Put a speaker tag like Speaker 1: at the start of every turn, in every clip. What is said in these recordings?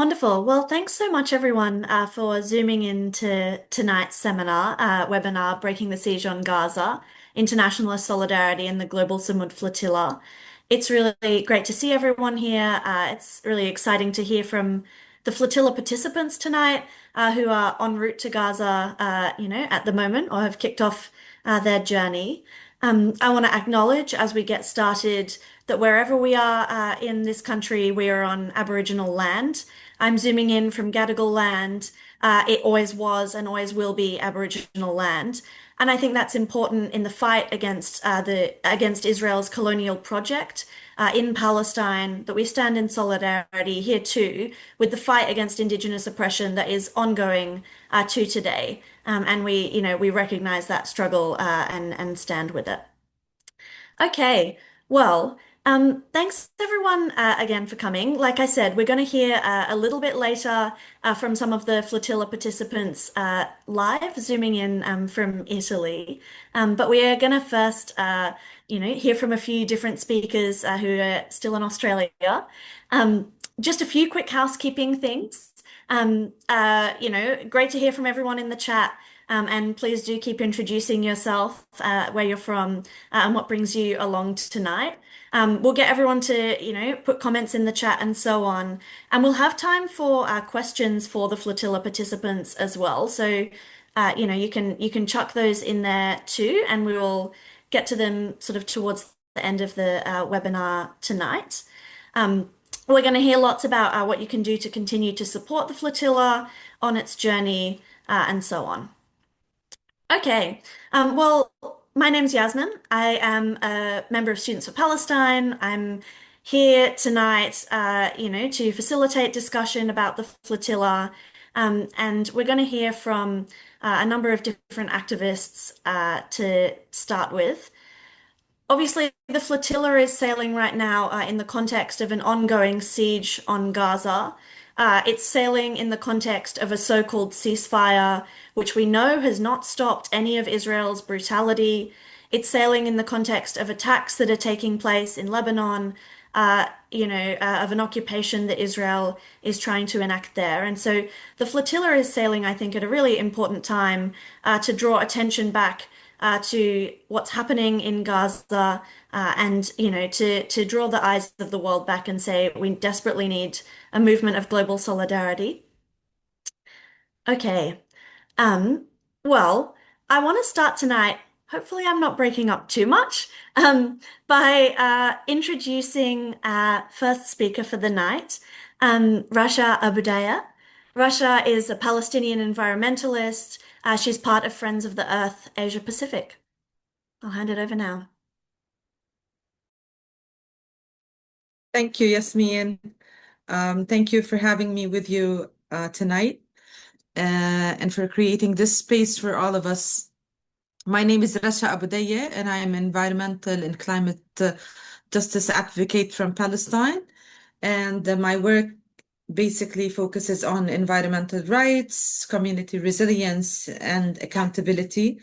Speaker 1: Wonderful. Well, thanks so much, everyone, for zooming into tonight's webinar, Breaking the Siege on Gaza, Internationalist Solidarity and the Global Sumud Flotilla. It's really great to see everyone here. It's really exciting to hear from the flotilla participants tonight, who are en route to Gaza, at the moment, or have kicked off their journey. I want to acknowledge as we get started that wherever we are in this country, we are on Aboriginal land. I'm zooming in from Gadigal land. It always was and always will be Aboriginal land. And I think that's important in the fight against Israel's colonial project in Palestine, that we stand in solidarity here too with the fight against Indigenous oppression that is ongoing to today. And we recognize that struggle and stand with it. Okay, well, thanks everyone again for coming. Like I said, we're going to hear a little bit later from some of the flotilla participants live, zooming in from Italy. But we are going to first, hear from a few different speakers who are still in Australia. Just a few quick housekeeping things. Great to hear from everyone in the chat. And please do keep introducing yourself, where you're from, and what brings you along tonight. We'll get everyone to, put comments in the chat and so on. And we'll have time for questions for the flotilla participants as well. So, you can chuck those in there too, and we will get to them sort of towards the end of the webinar tonight. We're going to hear lots about what you can do to continue to support the flotilla on its journey, and so on. Okay. Well, my name's Jasmine. I am a member of Students for Palestine. I'm here tonight, to facilitate discussion about the flotilla. And we're going to hear from a number of different activists to start with. Obviously, the flotilla is sailing right now in the context of an ongoing siege on Gaza. It's sailing in the context of a so-called ceasefire, which we know has not stopped any of Israel's brutality. It's sailing in the context of attacks that are taking place in Lebanon, of an occupation that Israel is trying to enact there. And so the flotilla is sailing, I think, at a really important time to draw attention back to what's happening in Gaza, and to draw the eyes of the world back and say we desperately need a movement of global solidarity. Okay. Um, well, I want to start tonight. Hopefully, I'm not breaking up too much. By introducing first speaker for the night, Rasha Abu Dayyeh. Rasha is a Palestinian environmentalist. She's part of Friends of the Earth Asia Pacific. I'll hand it over now.
Speaker 2: Thank you, Jasmine. Thank you for having me with you tonight, and for creating this space for all of us. My name is Rasha Abu Dayyeh, and I am environmental and climate justice advocate from Palestine. And my work basically focuses on environmental rights, community resilience, and accountability.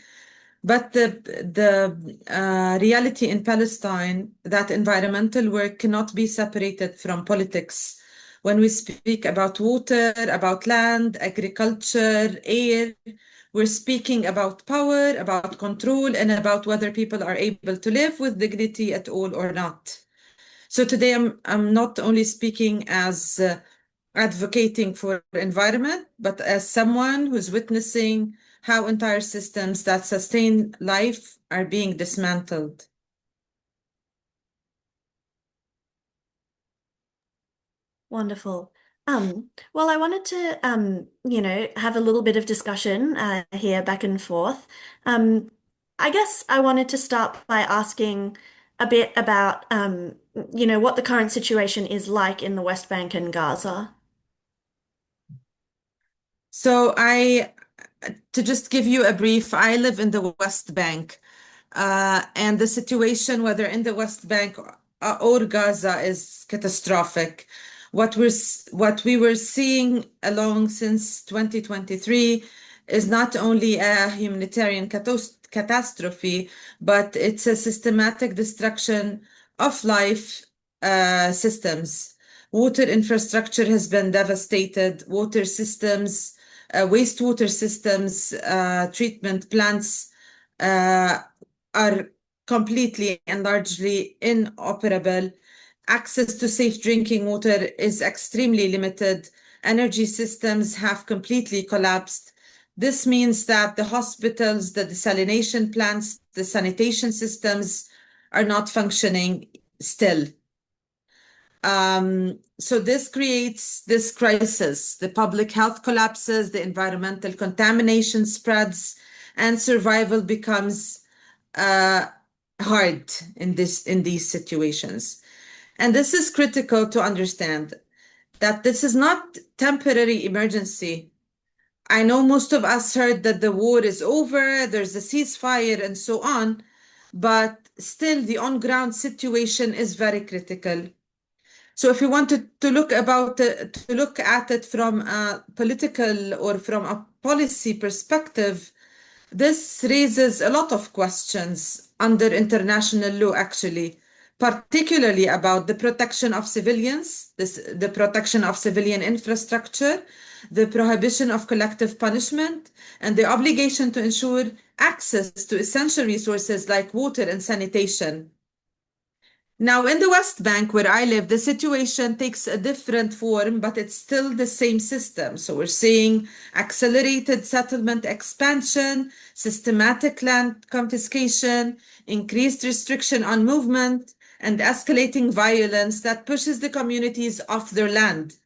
Speaker 2: But the reality in Palestine, that environmental work cannot be separated from politics. When we speak about water, about land, agriculture, air, we're speaking about power, about control, and about whether people are able to live with dignity at all or not. So today I'm not only speaking as advocating for environment, but as someone who's witnessing how entire systems that sustain life are being dismantled.
Speaker 1: Wonderful. Well, I wanted to, have a little bit of discussion here back and forth. I guess I wanted to start by asking a bit about, what the current situation is like in the West Bank and Gaza.
Speaker 2: So to just give you a brief, I live in the West Bank, and the situation, whether in the West Bank or Gaza, is catastrophic. What we were seeing along since 2023 is not only a humanitarian catastrophe, but it's a systematic destruction of life systems. Water infrastructure has been devastated. Water systems, wastewater systems, treatment plants uh, are completely and largely inoperable. Access to safe drinking water is extremely limited. Energy systems have completely collapsed. This means that the hospitals, the desalination plants, the sanitation systems are not functioning still. So this creates this crisis. The public health collapses, the environmental contamination spreads, and survival becomes uh, hard in these situations. And this is critical to understand that this is not temporary emergency. I know most of us heard that the war is over, there's a ceasefire, and so on, but still the on-ground situation is very critical. So if you wanted to to look at it from a political or from a policy perspective, this raises a lot of questions under international law, actually, particularly about the protection of civilians, the protection of civilian infrastructure, the prohibition of collective punishment, and the obligation to ensure access to essential resources like water and sanitation. Now, in the West Bank, where I live, the situation takes a different form, but it's still the same system. So we're seeing accelerated settlement expansion, systematic land confiscation, increased restriction on movement, and escalating violence that pushes the communities off their land.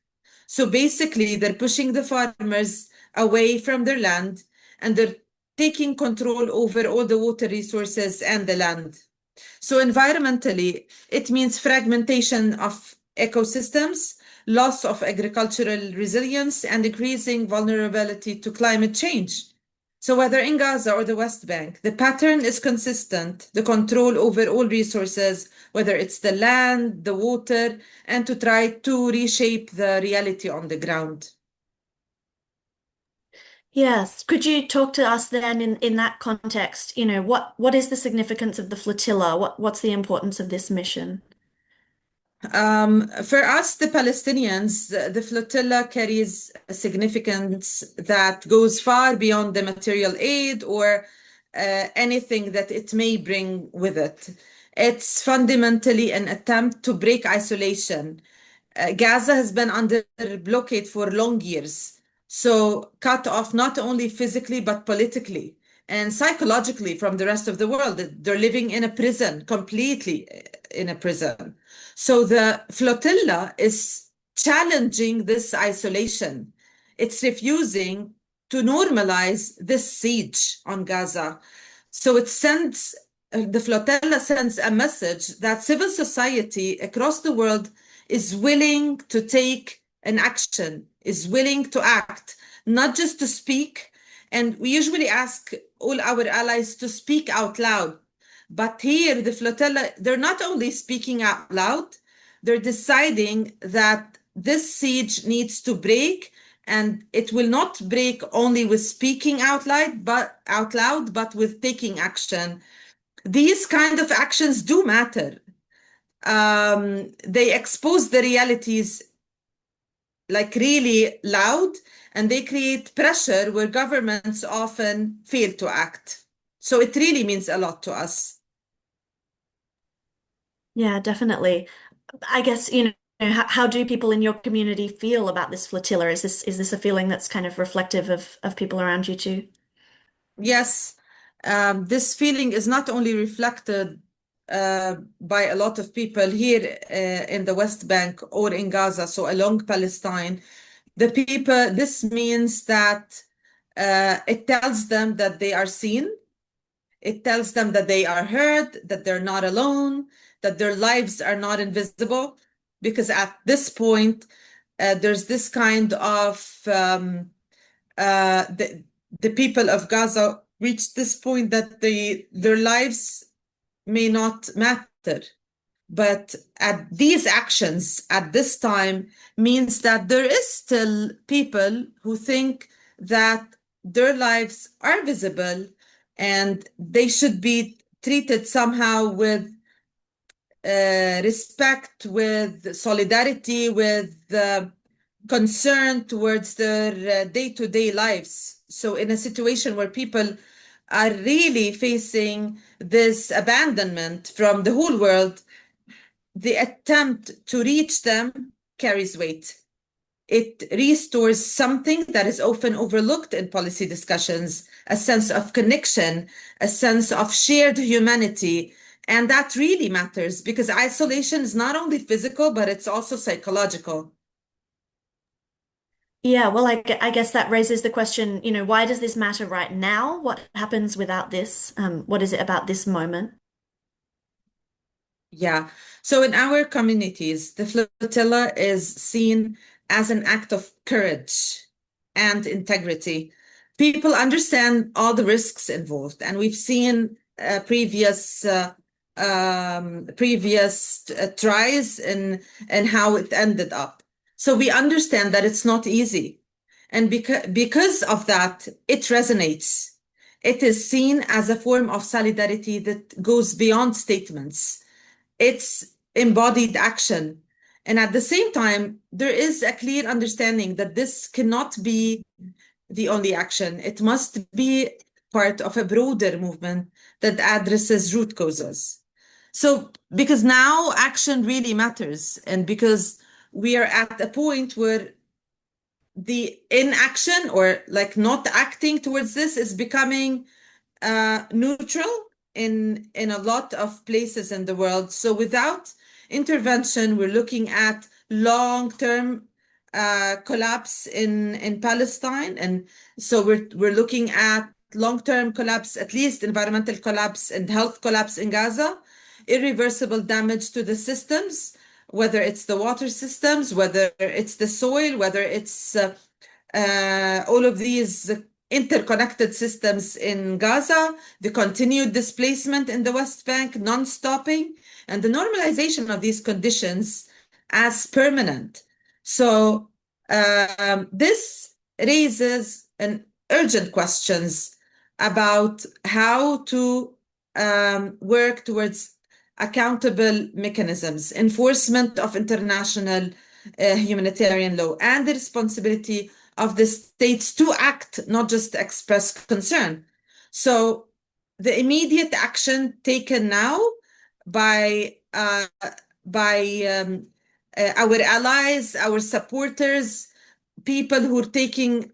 Speaker 2: So basically, they're pushing the farmers away from their land and they're taking control over all the water resources and the land. So environmentally, it means fragmentation of ecosystems, loss of agricultural resilience, and increasing vulnerability to climate change. So whether in Gaza or the West Bank, the pattern is consistent, the control over all resources, whether it's the land, the water, and to try to reshape the reality on the ground.
Speaker 1: Yes. Could you talk to us then in that context? What is the significance of the flotilla? What's the importance of this mission?
Speaker 2: For us, the Palestinians, the flotilla carries a significance that goes far beyond the material aid or anything that it may bring with it. It's fundamentally an attempt to break isolation. Gaza has been under blockade for long years, so cut off not only physically but politically and psychologically from the rest of the world. They're living in a prison, completely in a prison. So the flotilla is challenging this isolation. It's refusing to normalize this siege on Gaza. So the flotilla sends a message that civil society across the world is willing to take an action, is willing to act, not just to speak. And we usually ask all our allies to speak out loud. But here, the flotilla, they're not only speaking out loud, they're deciding that this siege needs to break, and it will not break only with speaking out loud, but with taking action. These kind of actions do matter. They expose the realities like really loud, and they create pressure where governments often fail to act. So it really means a lot to us.
Speaker 1: Yeah, definitely. I guess, how do people in your community feel about this flotilla? Is this a feeling that's kind of reflective of people around you too?
Speaker 2: Yes, this feeling is not only reflected by a lot of people here in the West Bank or in Gaza, so along Palestine. This means that it tells them that they are seen. It tells them that they are heard, that they're not alone, that their lives are not invisible. Because at this point, there's this kind of uh, the, the people of Gaza reached this point that their lives may not matter. But at these actions at this time means that there is still people who think that their lives are visible and they should be treated somehow with respect, with solidarity, with concern towards their day-to-day lives. So, in a situation where people are really facing this abandonment from the whole world, the attempt to reach them carries weight. It restores something that is often overlooked in policy discussions, a sense of connection, a sense of shared humanity. And that really matters because isolation is not only physical, but it's also psychological.
Speaker 1: Yeah, well, I guess that raises the question, why does this matter right now? What happens without this? What is it about this moment?
Speaker 2: Yeah. So in our communities, the flotilla is seen as an act of courage and integrity. People understand all the risks involved, and we've seen previous tries and how it ended up. So we understand that it's not easy, and because of that, it resonates. It is seen as a form of solidarity that goes beyond statements. It's embodied action. And at the same time, there is a clear understanding that this cannot be the only action. It must be part of a broader movement that addresses root causes. So, because now action really matters, and because we are at a point where the inaction or like not acting towards this is becoming neutral in a lot of places in the world. So without intervention, we're looking at long-term collapse in Palestine, and so we're looking at long-term collapse, at least environmental collapse and health collapse in Gaza, irreversible damage to the systems, whether it's the water systems, whether it's the soil, whether it's all of these interconnected systems in Gaza, the continued displacement in the West Bank, non-stopping, and the normalization of these conditions as permanent. So this raises an urgent questions about how to work towards accountable mechanisms, enforcement of international humanitarian law, and the responsibility of the states to act, not just express concern. So the immediate action taken now by uh, by our allies, our supporters, people who are taking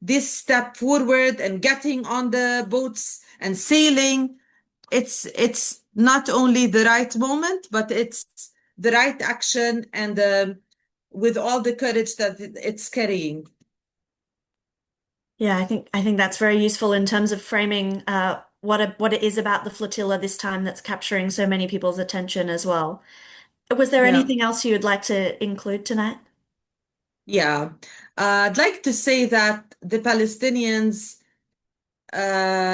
Speaker 2: this step forward and getting on the boats and sailing. It's not only the right moment, but it's the right action and with all the courage that it's carrying.
Speaker 1: Yeah, I think that's very useful in terms of framing what it is about the flotilla this time that's capturing so many people's attention as well. Was there
Speaker 2: Yeah,
Speaker 1: anything else you would like to include tonight?
Speaker 2: yeah. I'd like to say that the Palestinians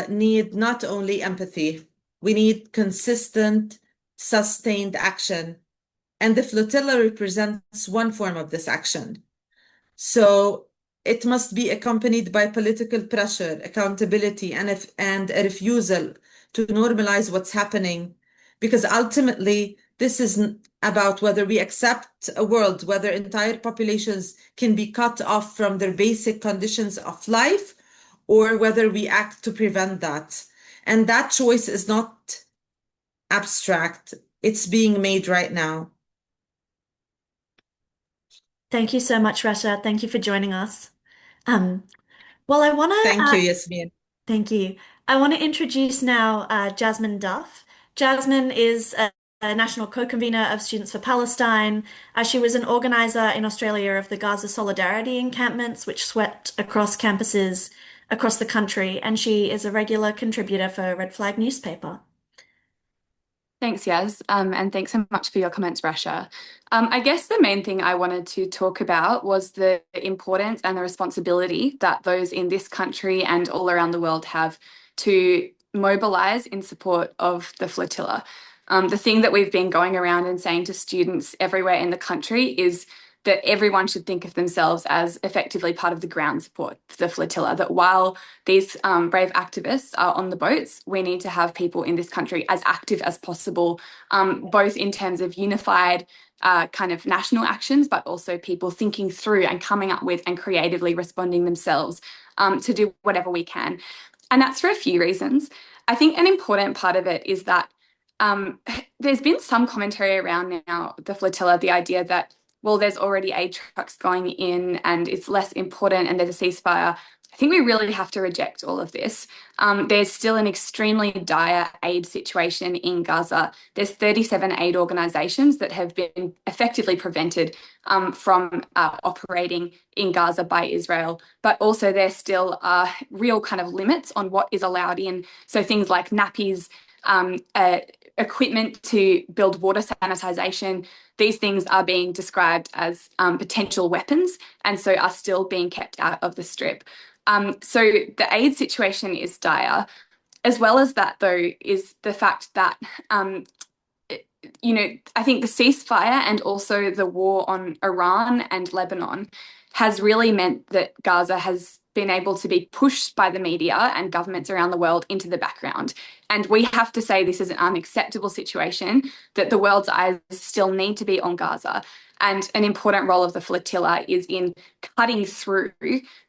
Speaker 2: need not only empathy, we need consistent, sustained action. And the flotilla represents one form of this action. So it must be accompanied by political pressure, accountability, and a refusal to normalize what's happening. Because ultimately, this is about whether we accept a world whether entire populations can be cut off from their basic conditions of life, or whether we act to prevent that. And that choice is not abstract, it's being made right now.
Speaker 1: Thank you so much, Rasha. Thank you for joining us. Um, well,
Speaker 2: Thank you, Yasmin.
Speaker 1: thank you. I want to introduce now Jasmine Duff. Jasmine is a national co-convener of Students for Palestine. She was an organizer in Australia of the Gaza Solidarity encampments, which swept across campuses across the country, and she is a regular contributor for Red Flag newspaper.
Speaker 3: Thanks, Yas, and thanks so much for your comments, Rasha. I guess the main thing I wanted to talk about was the importance and the responsibility that those in this country and all around the world have to mobilize in support of the flotilla. The thing that we've been going around and saying to students everywhere in the country is that everyone should think of themselves as effectively part of the ground support for the flotilla, that while these brave activists are on the boats, we need to have people in this country as active as possible, both in terms of unified kind of national actions, but also people thinking through and coming up with and creatively responding themselves to do whatever we can. And that's for a few reasons. I think an important part of it is that there's been some commentary around now the flotilla, the idea that, well, there's already aid trucks going in and it's less important and there's a ceasefire. I think we really have to reject all of this. There's still an extremely dire aid situation in Gaza. There's 37 aid organizations that have been effectively prevented from operating in Gaza by Israel, but also there still are real kind of limits on what is allowed in. So things like nappies, equipment to build water sanitization, these things are being described as potential weapons and so are still being kept out of the strip. So the aid situation is dire. As well as that, though, is the fact that, I think the ceasefire and also the war on Iran and Lebanon has really meant that Gaza has been able to be pushed by the media and governments around the world into the background. And we have to say this is an unacceptable situation, that the world's eyes still need to be on Gaza. And an important role of the flotilla is in cutting through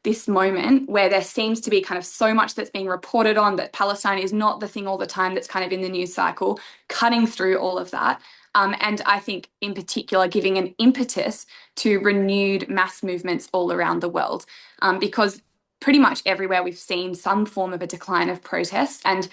Speaker 3: this moment where there seems to be kind of so much that's being reported on, that Palestine is not the thing all the time that's kind of in the news cycle, cutting through all of that. And I think in particular, giving an impetus to renewed mass movements all around the world, because pretty much everywhere we've seen some form of a decline of protest, and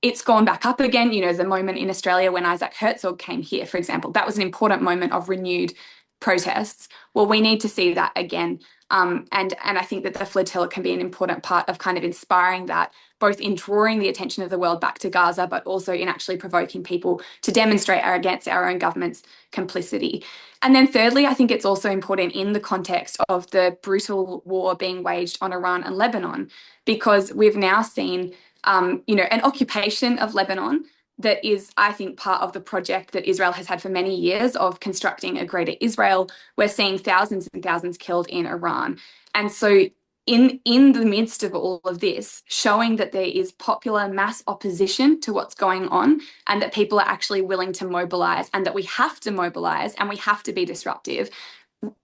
Speaker 3: it's gone back up again. The moment in Australia when Isaac Herzog came here, for example, that was an important moment of renewed protests. Well, we need to see that again. And I think that the flotilla can be an important part of kind of inspiring that, both in drawing the attention of the world back to Gaza, but also in actually provoking people to demonstrate against our own government's complicity. And then thirdly, I think it's also important in the context of the brutal war being waged on Iran and Lebanon, because we've now seen an occupation of Lebanon that is, I think, part of the project that Israel has had for many years of constructing a greater Israel. We're seeing thousands and thousands killed in Iran. And so in the midst of all of this, showing that there is popular mass opposition to what's going on and that people are actually willing to mobilize and that we have to mobilize and we have to be disruptive,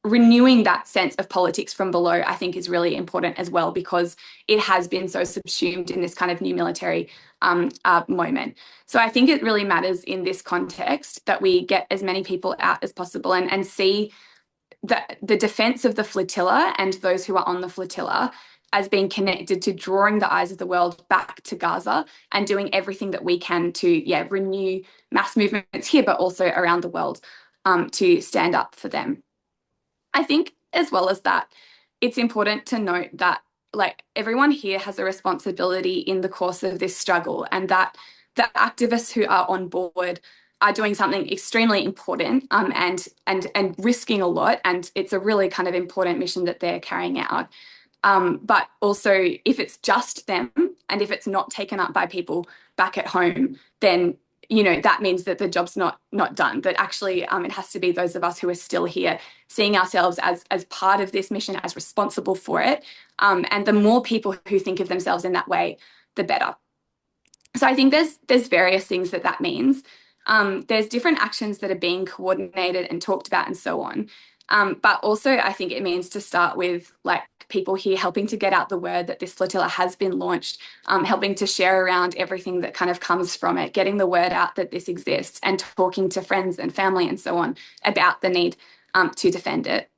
Speaker 3: renewing that sense of politics from below, I think, is really important as well, because it has been so subsumed in this kind of new military moment. So I think it really matters in this context that we get as many people out as possible and see the defense of the flotilla and those who are on the flotilla as being connected to drawing the eyes of the world back to Gaza and doing everything that we can to renew mass movements here, but also around the world, to stand up for them. I think as well as that, it's important to note that everyone here has a responsibility in the course of this struggle, and that the activists who are on board are doing something extremely important and risking a lot, and it's a really kind of important mission that they're carrying out. But also, if it's just them and if it's not taken up by people back at home, then that means that the job's not done. That actually it has to be those of us who are still here, seeing ourselves as part of this mission, as responsible for it. And the more people who think of themselves in that way, the better. So I think there's various things that means. There's different actions that are being coordinated and talked about and so on. But also I think it means to start with people here helping to get out the word that this flotilla has been launched, helping to share around everything that kind of comes from it, getting the word out that this exists and talking to friends and family and so on about the need to defend it.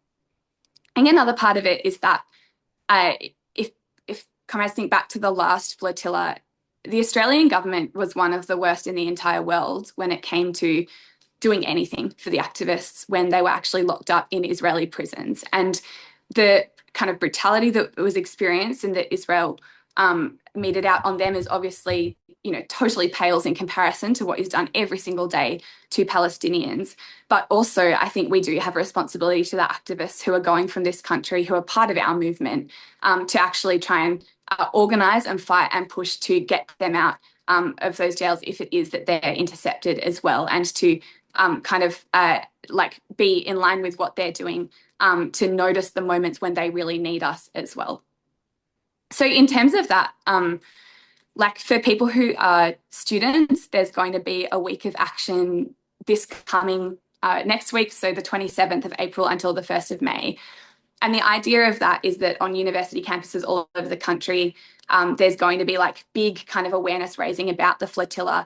Speaker 3: And another part of it is that if comrades think back to the last flotilla, the Australian government was one of the worst in the entire world when it came to doing anything for the activists when they were actually locked up in Israeli prisons. And the kind of brutality that was experienced and that Israel meted out on them is obviously, totally pales in comparison to what is done every single day to Palestinians. But also, I think we do have a responsibility to the activists who are going from this country, who are part of our movement, to actually try and organise and fight and push to get them out of those jails if it is that they're intercepted as well, and to kind of like be in line with what they're doing, to notice the moments when they really need us as well. So in terms of that, like for people who are students, there's going to be a week of action this coming next week, so the 27th of April until the 1st of May. And the idea of that is that on university campuses all over the country, there's going to be like big kind of awareness raising about the flotilla,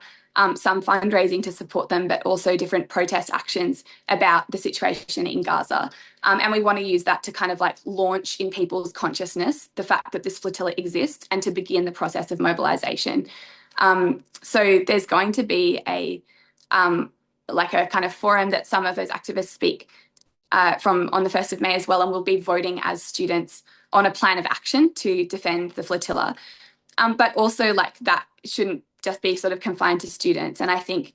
Speaker 3: some fundraising to support them, but also different protest actions about the situation in Gaza. And we want to use that to kind of like launch in people's consciousness the fact that this flotilla exists and to begin the process of mobilization. So there's going to be a like a kind of forum that some of those activists speak from on the 1st of May as well, and we'll be voting as students on a plan of action to defend the flotilla. But also like that shouldn't just be sort of confined to students. And I think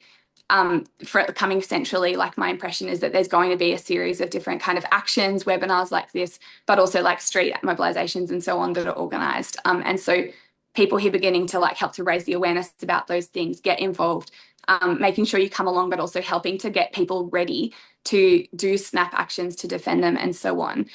Speaker 3: for coming centrally, like my impression is that there's going to be a series of different kind of actions, webinars like this, but also like street mobilizations and so on that are organized. And so people here beginning to like help to raise the awareness about those things, get involved, making sure you come along, but also helping to get people ready to do snap actions to defend them and so on.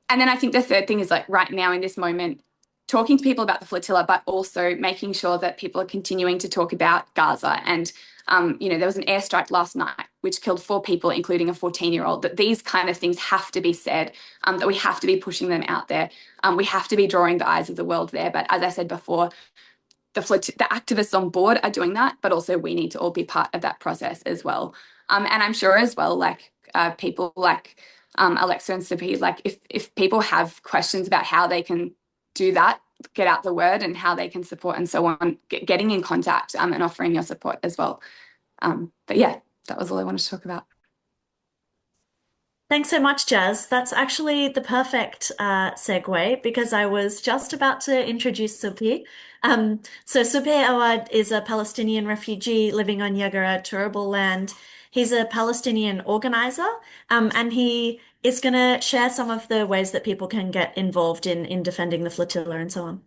Speaker 3: And then I think the third thing is like right now in this moment, talking to people about the flotilla, but also making sure that people are continuing to talk about Gaza. And, there was an airstrike last night, which killed 4 people, including a 14-year-old, that these kind of things have to be said, that we have to be pushing them out there. We have to be drawing the eyes of the world there. But as I said before, the activists on board are doing that, but also we need to all be part of that process as well. And I'm sure as well, like people like Alexa and Sippy, like if people have questions about how they can do that, get out the word and how they can support and so on, getting in contact and offering your support as well. But yeah, that was all I wanted to talk about.
Speaker 1: Thanks so much, Jazz. That's actually the perfect segue because I was just about to introduce Subhi. So Subhi Awad is a Palestinian refugee living on Yagara Turrbal land. He's a Palestinian organizer, and he is going to share some of the ways that people can get involved in defending the flotilla and so on.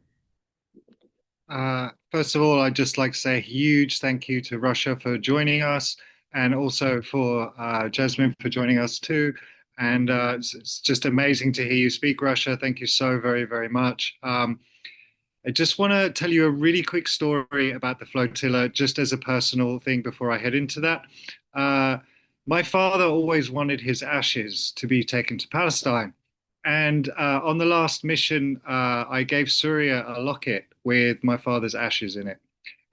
Speaker 4: First of all, I'd just like to say a huge thank you to Rasha for joining us and also for Jasmine for joining us too. And it's just amazing to hear you speak, Rasha. Thank you so very, very much. I just want to tell you a really quick story about the flotilla, just as a personal thing before I head into that. My father always wanted his ashes to be taken to Palestine. And on the last mission, I gave Surya a locket with my father's ashes in it.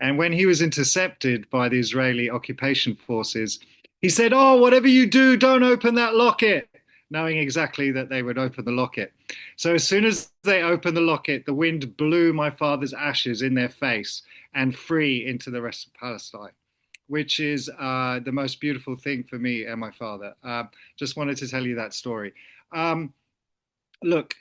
Speaker 4: And when he was intercepted by the Israeli occupation forces, he said, "Oh, whatever you do, don't open that locket," knowing exactly that they would open the locket. So as soon as they opened the locket, the wind blew my father's ashes in their face and free into the rest of Palestine, which is the most beautiful thing for me and my father. Just wanted to tell you that story. Look,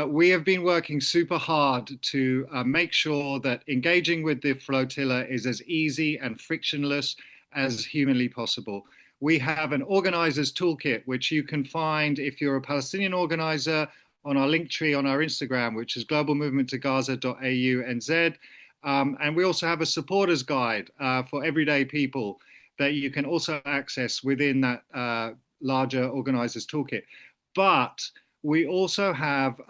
Speaker 4: we have been working super hard to make sure that engaging with the flotilla is as easy and frictionless as humanly possible. We have an organizer's toolkit, which you can find if you're a Palestinian organizer on our link tree on our Instagram, which is globalmovementtogaza.au/NZ. And we also have a supporters guide for everyday people that you can also access within that larger organizer's toolkit. But we also have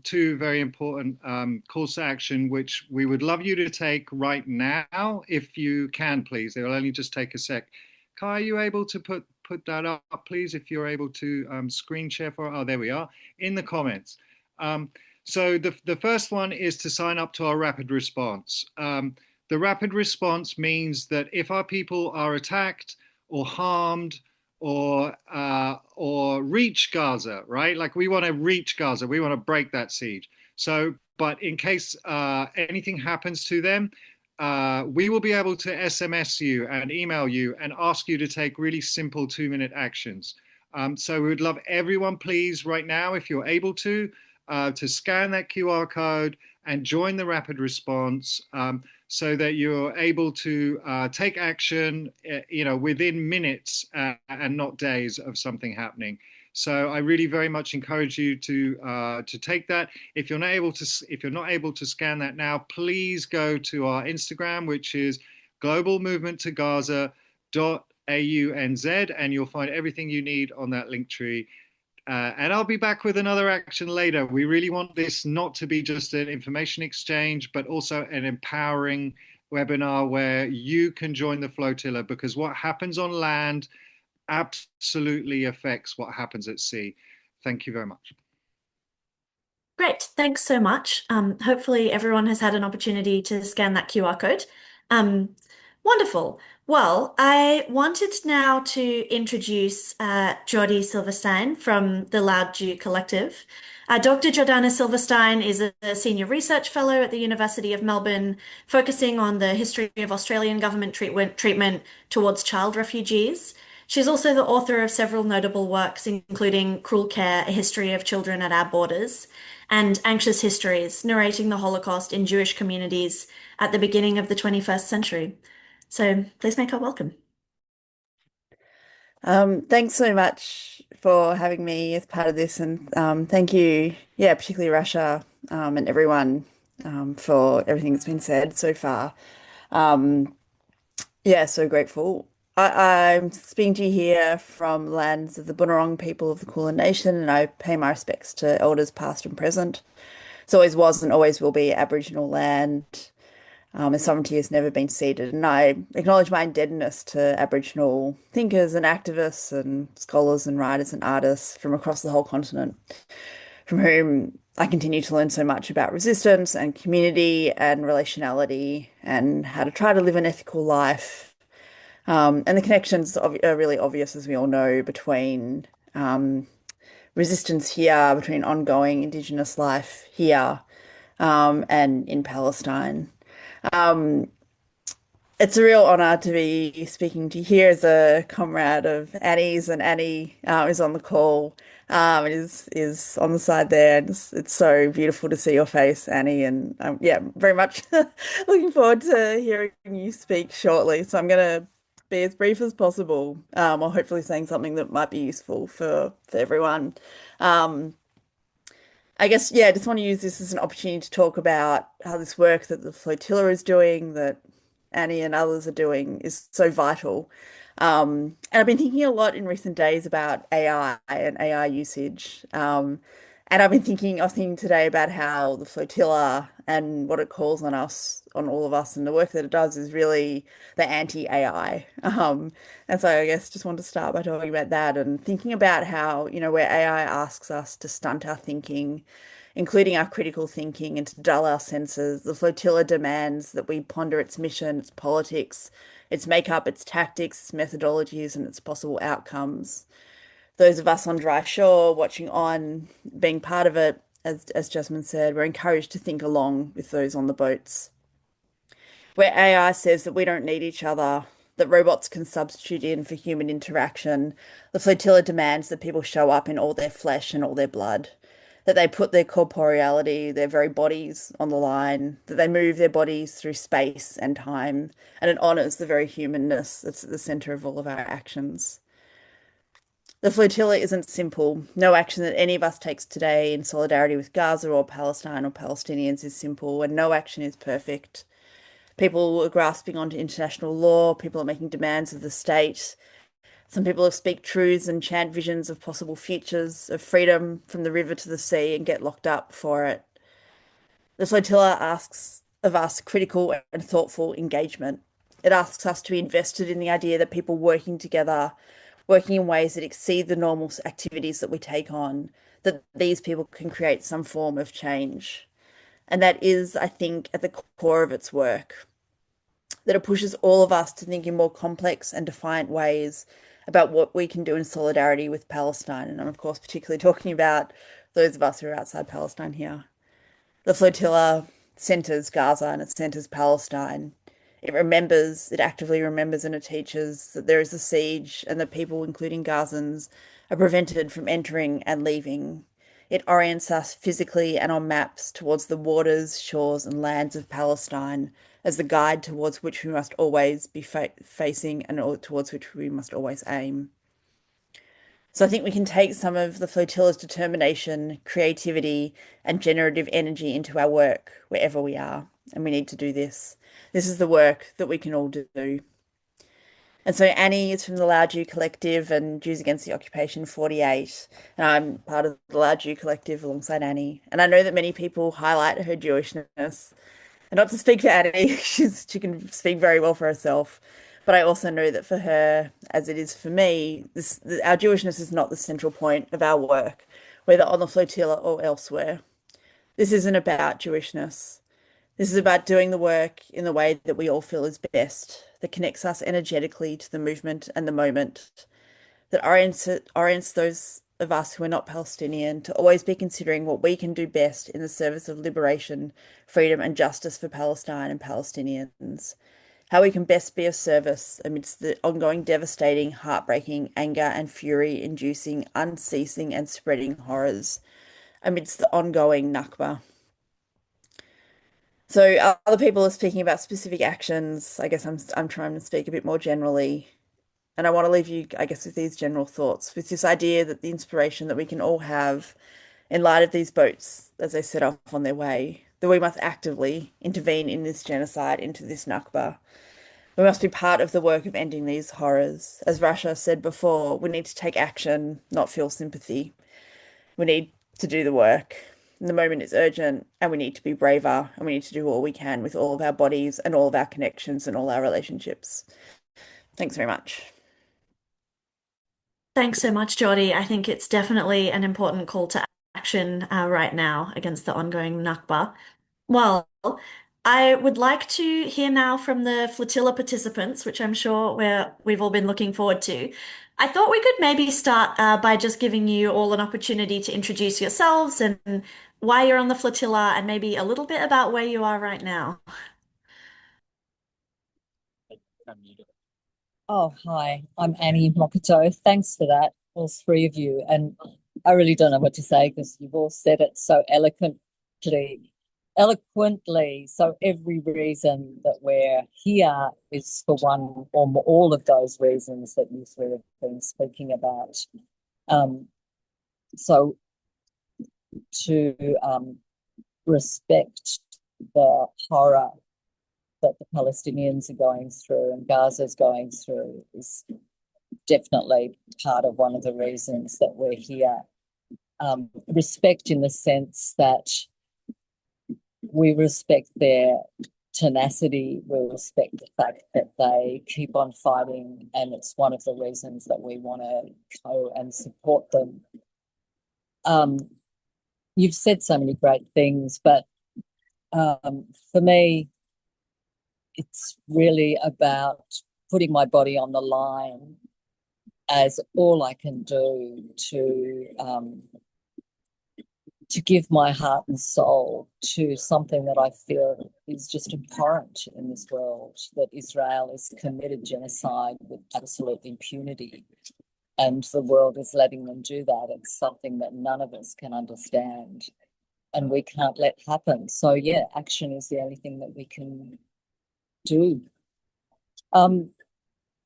Speaker 4: 2 very important calls to action, which we would love you to take right now, if you can, please. They will only just take a sec. Kai, are you able to put that up, please, if you're able to screen share for it? Oh, there we are, in the comments. So the first one is to sign up to our rapid response. The rapid response means that if our people are attacked or harmed or reach Gaza, right? Like we want to reach Gaza, we want to break that siege. So, but in case anything happens to them, we will be able to SMS you and email you and ask you to take really simple 2-minute actions. So we would love everyone, please, right now, if you're able to scan that QR code and join the rapid response so that you're able to take action, within minutes and not days of something happening. So I really very much encourage you to take that. If you're not able to scan that now, please go to our Instagram, which is globalmovementtogaza.au AUNZ, and you'll find everything you need on that link tree. And I'll be back with another action later. We really want this not to be just an information exchange, but also an empowering webinar where you can join the flotilla, because what happens on land absolutely affects what happens at sea. Thank you very much.
Speaker 1: Great, thanks so much. Hopefully everyone has had an opportunity to scan that QR code. Um, Wonderful. Well, I wanted now to introduce Jordy Silverstein from the Loud Jew Collective. Dr. Jordana Silverstein is a senior research fellow at the University of Melbourne, focusing on the history of Australian government treatment towards child refugees. She's also the author of several notable works, including Cruel Care, A History of Children at Our Borders, and Anxious Histories, narrating the Holocaust in Jewish communities at the beginning of the 21st century. So please make her welcome.
Speaker 5: Thanks so much for having me as part of this, and thank you, particularly Rasha and everyone for everything that's been said so far. So grateful. I'm speaking to you here from lands of the Bunurong people of the Kulin Nation, and I pay my respects to elders past and present. It always was and always will be Aboriginal land. Its sovereignty has never been ceded. And I acknowledge my indebtedness to Aboriginal thinkers and activists and scholars and writers and artists from across the whole continent, from whom I continue to learn so much about resistance and community and relationality and how to try to live an ethical life. And the connections are really obvious, as we all know, between resistance here, between ongoing Indigenous life here and in Palestine. It's a real honor to be speaking to you here as a comrade of Annie's, and Anny is on the call, is on the side there, and it's so beautiful to see your face, Anny, and very much looking forward to hearing you speak shortly. So I'm going to be as brief as possible, or hopefully saying something that might be useful for everyone. I guess, I just want to use this as an opportunity to talk about how this work that the flotilla is doing, that Annie and others are doing, is so vital. And I've been thinking a lot in recent days about AI and AI usage. And I was thinking today about how the flotilla and what it calls on us, on all of us, and the work that it does is really the anti-AI. And so I guess just want to start by talking about that and thinking about how, where AI asks us to stunt our thinking, including our critical thinking, and to dull our senses, the flotilla demands that we ponder its mission, its politics, its makeup, its tactics, its methodologies, and its possible outcomes. Those of us on dry shore, watching on, being part of it, as Jasmine said, we're encouraged to think along with those on the boats. Where AI says that we don't need each other, that robots can substitute in for human interaction, the flotilla demands that people show up in all their flesh and all their blood, that they put their corporeality, their very bodies on the line, that they move their bodies through space and time, and it honours the very humanness that's at the centre of all of our actions. The flotilla isn't simple. No action that any of us takes today in solidarity with Gaza or Palestine or Palestinians is simple, and no action is perfect. People are grasping onto international law. People are making demands of the state. Some people speak truths and chant visions of possible futures, of freedom from the river to the sea, and get locked up for it. The flotilla asks of us critical and thoughtful engagement. It asks us to be invested in the idea that people working together, working in ways that exceed the normal activities that we take on, that these people can create some form of change. And that is, I think, at the core of its work, that it pushes all of us to think in more complex and defiant ways about what we can do in solidarity with Palestine. And I'm, of course, particularly talking about those of us who are outside Palestine here. The flotilla centres Gaza and it centres Palestine. It actively remembers and it teaches that there is a siege and that people, including Gazans, are prevented from entering and leaving. It orients us physically and on maps towards the waters, shores, and lands of Palestine as the guide towards which we must always be facing and towards which we must always aim. So I think we can take some of the flotilla's determination, creativity, and generative energy into our work wherever we are, and we need to do this. This is the work that we can all do. And so Annie is from the Loud Jew Collective and Jews Against the Occupation 48. And I'm part of the Loud Jew Collective alongside Annie. And I know that many people highlight her Jewishness. And not to speak for Annie, she can speak very well for herself. But I also know that for her, as it is for me, our Jewishness is not the central point of our work, whether on the flotilla or elsewhere. This isn't about Jewishness. This is about doing the work in the way that we all feel is best, that connects us energetically to the movement and the moment, that orients those of us who are not Palestinian to always be considering what we can do best in the service of liberation, freedom, and justice for Palestine and Palestinians. How we can best be of service amidst the ongoing devastating, heartbreaking, anger and fury inducing, unceasing, and spreading horrors, amidst the ongoing Nakba. So other people are speaking about specific actions. I guess I'm trying to speak a bit more generally. And I want to leave you, I guess, with these general thoughts, with this idea that the inspiration that we can all have in light of these boats as they set off on their way, that we must actively intervene in this genocide, into this Nakba. We must be part of the work of ending these horrors. As Rasha said before, we need to take action, not feel sympathy. We need to do the work. The moment is urgent, and we need to be braver, and we need to do all we can with all of our bodies and all of our connections and all our relationships. Thanks very much.
Speaker 1: Thanks so much, Jordy. I think it's definitely an important call to action right now against the ongoing Nakba. Well, I would like to hear now from the flotilla participants, which I'm sure we've all been looking forward to. I thought we could maybe start by just giving you all an opportunity to introduce yourselves and why you're on the flotilla and maybe a little bit about where you are right now.
Speaker 6: Oh, hi, I'm Anny Mokotow. Thanks for that, all three of you. And I really don't know what to say because you've all said it so eloquently. So every reason that we're here is for one or more, all of those reasons that you three have been speaking about. So to respect the horror that the Palestinians are going through and Gaza's going through is definitely part of one of the reasons that we're here. Respect in the sense that we respect their tenacity, we respect the fact that they keep on fighting, and it's one of the reasons that we want to go and support them. You've said so many great things, but for me, it's really about putting my body on the line as all I can do to give my heart and soul to something that I feel is just abhorrent in this world, that Israel has committed genocide with absolute impunity, and the world is letting them do that. It's something that none of us can understand and we can't let happen. So yeah, action is the only thing that we can do.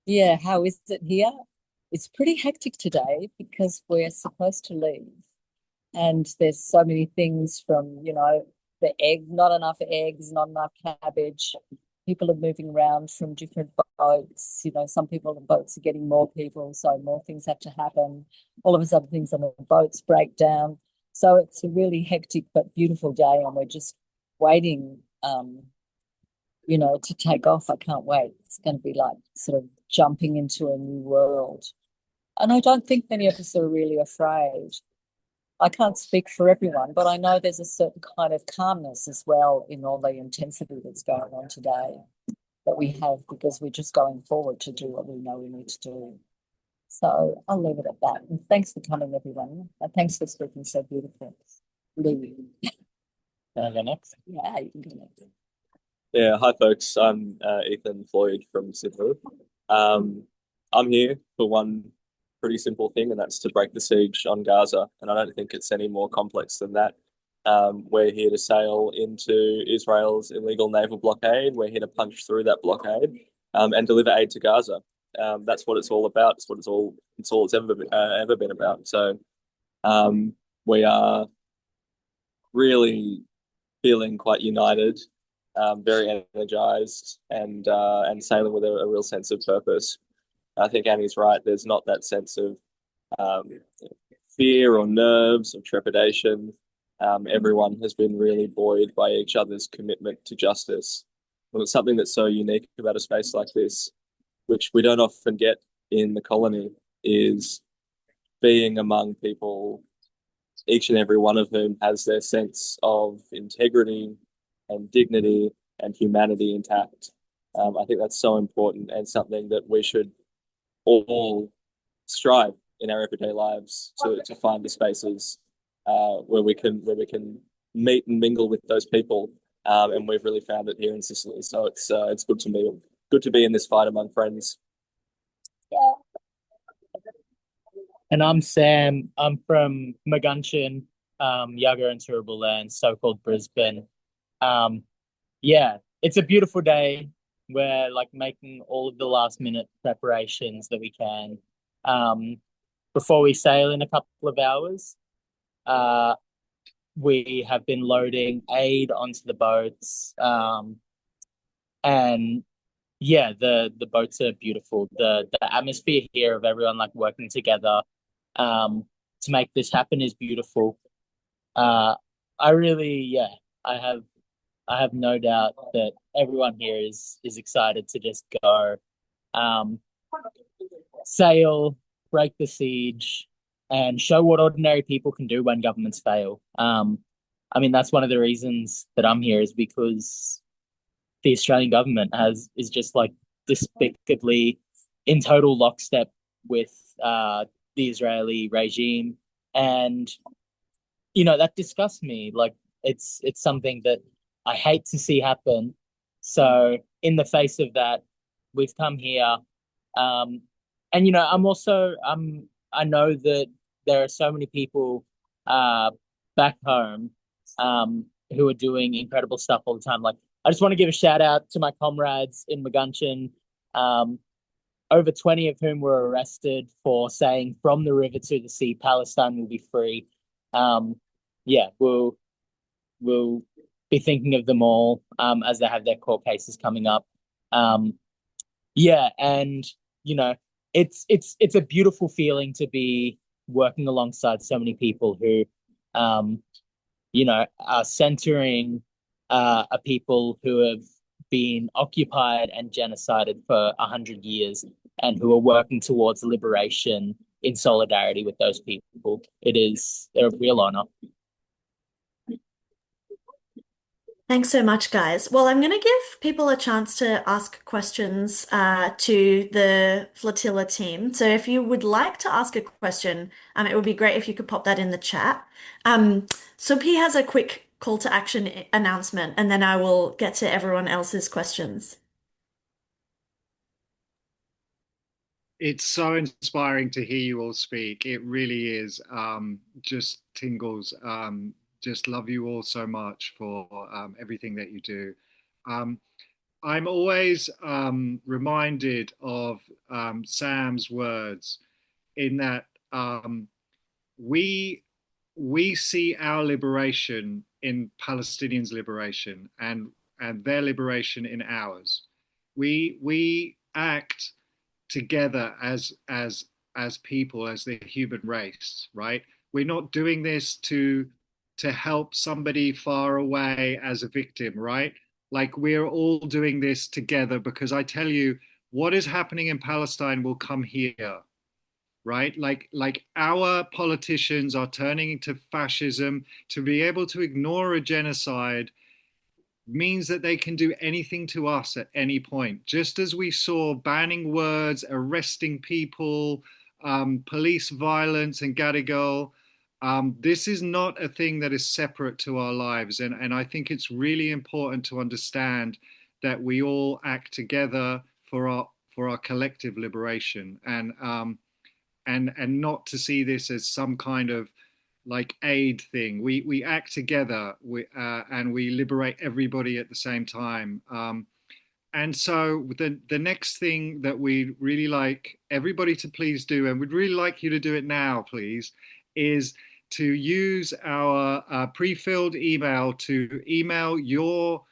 Speaker 6: Yeah, how is it here? It's pretty hectic today because we're supposed to leave. And there's so many things from, the egg, not enough eggs, not enough cabbage. People are moving around from different boats. Some people, the boats are getting more people, so more things have to happen. All of a sudden, things on the boats break down. So it's a really hectic but beautiful day, and we're just waiting, to take off. I can't wait. It's going to be like sort of jumping into a new world. And I don't think many of us are really afraid. I can't speak for everyone, but I know there's a certain kind of calmness as well in all the intensity that's going on today that we have because we're just going forward to do what we know we need to do. So I'll leave it at that. And thanks for coming, everyone. And thanks for speaking so beautifully. Louis.
Speaker 7: Can I go next?
Speaker 6: Yeah, you can go next.
Speaker 7: Yeah, hi folks. I'm Ethan Floyd from Sydney. I'm here for one pretty simple thing, and that's to break the siege on Gaza. And I don't think it's any more complex than that. We're here to sail into Israel's illegal naval blockade. We're here to punch through that blockade and deliver aid to Gaza. That's what it's all about. It's all it's ever been about. So we are really feeling quite united, very energized, and sailing with a real sense of purpose. I think Annie's right. There's not that sense of um, fear or nerves or trepidation. Everyone has been really buoyed by each other's commitment to justice. Well, it's something that's so unique about a space like this, which we don't often get in the colony, is being among people, each and every one of whom has their sense of integrity and dignity and humanity intact. I think that's so important and something that we should all strive in our everyday lives to find the spaces where we can meet and mingle with those people. And we've really found it here in Sicily. So it's good to be in this fight among friends.
Speaker 8: And I'm Sam. I'm from Magunchin, Yaga and Turrbal Land, so-called Brisbane. Yeah, it's a beautiful day. We're like making all of the last minute preparations that we can before we sail in a couple of hours. We have been loading aid onto the boats. And yeah, the boats are beautiful. The atmosphere here of everyone like working together to make this happen is beautiful. I really, yeah, I have I have no doubt that everyone here is excited to just go, um, sail, break the siege, and show what ordinary people can do when governments fail. I mean, that's one of the reasons that I'm here is because the Australian government is just like despicably in total lockstep with the Israeli regime, and that disgusts me. Like it's something that I hate to see happen. So in the face of that, we've come here, um, and I know that there are so many people back home who are doing incredible stuff all the time. Like I just want to give a shout out to my comrades in Magunchin, um, over 20 of whom were arrested for saying from the river to the sea, Palestine will be free. Um, yeah, we'll be thinking of them all as they have their court cases coming up. Um, yeah, and you know, it's a beautiful feeling to be working alongside so many people who, um, are centering a people who have been occupied and genocided for 100 years, and who are working towards liberation in solidarity with those people. They're a real honor.
Speaker 1: Thanks so much, guys. Well, I'm going to give people a chance to ask questions to the flotilla team. So if you would like to ask a question, it would be great if you could pop that in the chat. So P has a quick call to action announcement, and then I will get to everyone else's questions.
Speaker 4: It's so inspiring to hear you all speak. It really is. Just tingles. Just love you all so much for everything that you do. Um, I'm always reminded of Sam's words in that we we see our liberation in Palestinians' liberation and their liberation in ours. We act together as people, as the human race, right? We're not doing this to help somebody far away as a victim, right? Like we're all doing this together because I tell you, what is happening in Palestine will come here, right? Like our politicians are turning into fascism. To be able to ignore a genocide means that they can do anything to us at any point. Just as we saw banning words, arresting people, police violence in Gadigal, this is not a thing that is separate to our lives. And I think it's really important to understand that we all act together for our collective liberation, and not to see this as some kind of like aid thing. We act together, and we liberate everybody at the same time. And so the next thing that we'd really like everybody to please do, and we'd really like you to do it now, please, is to use our pre-filled email to email your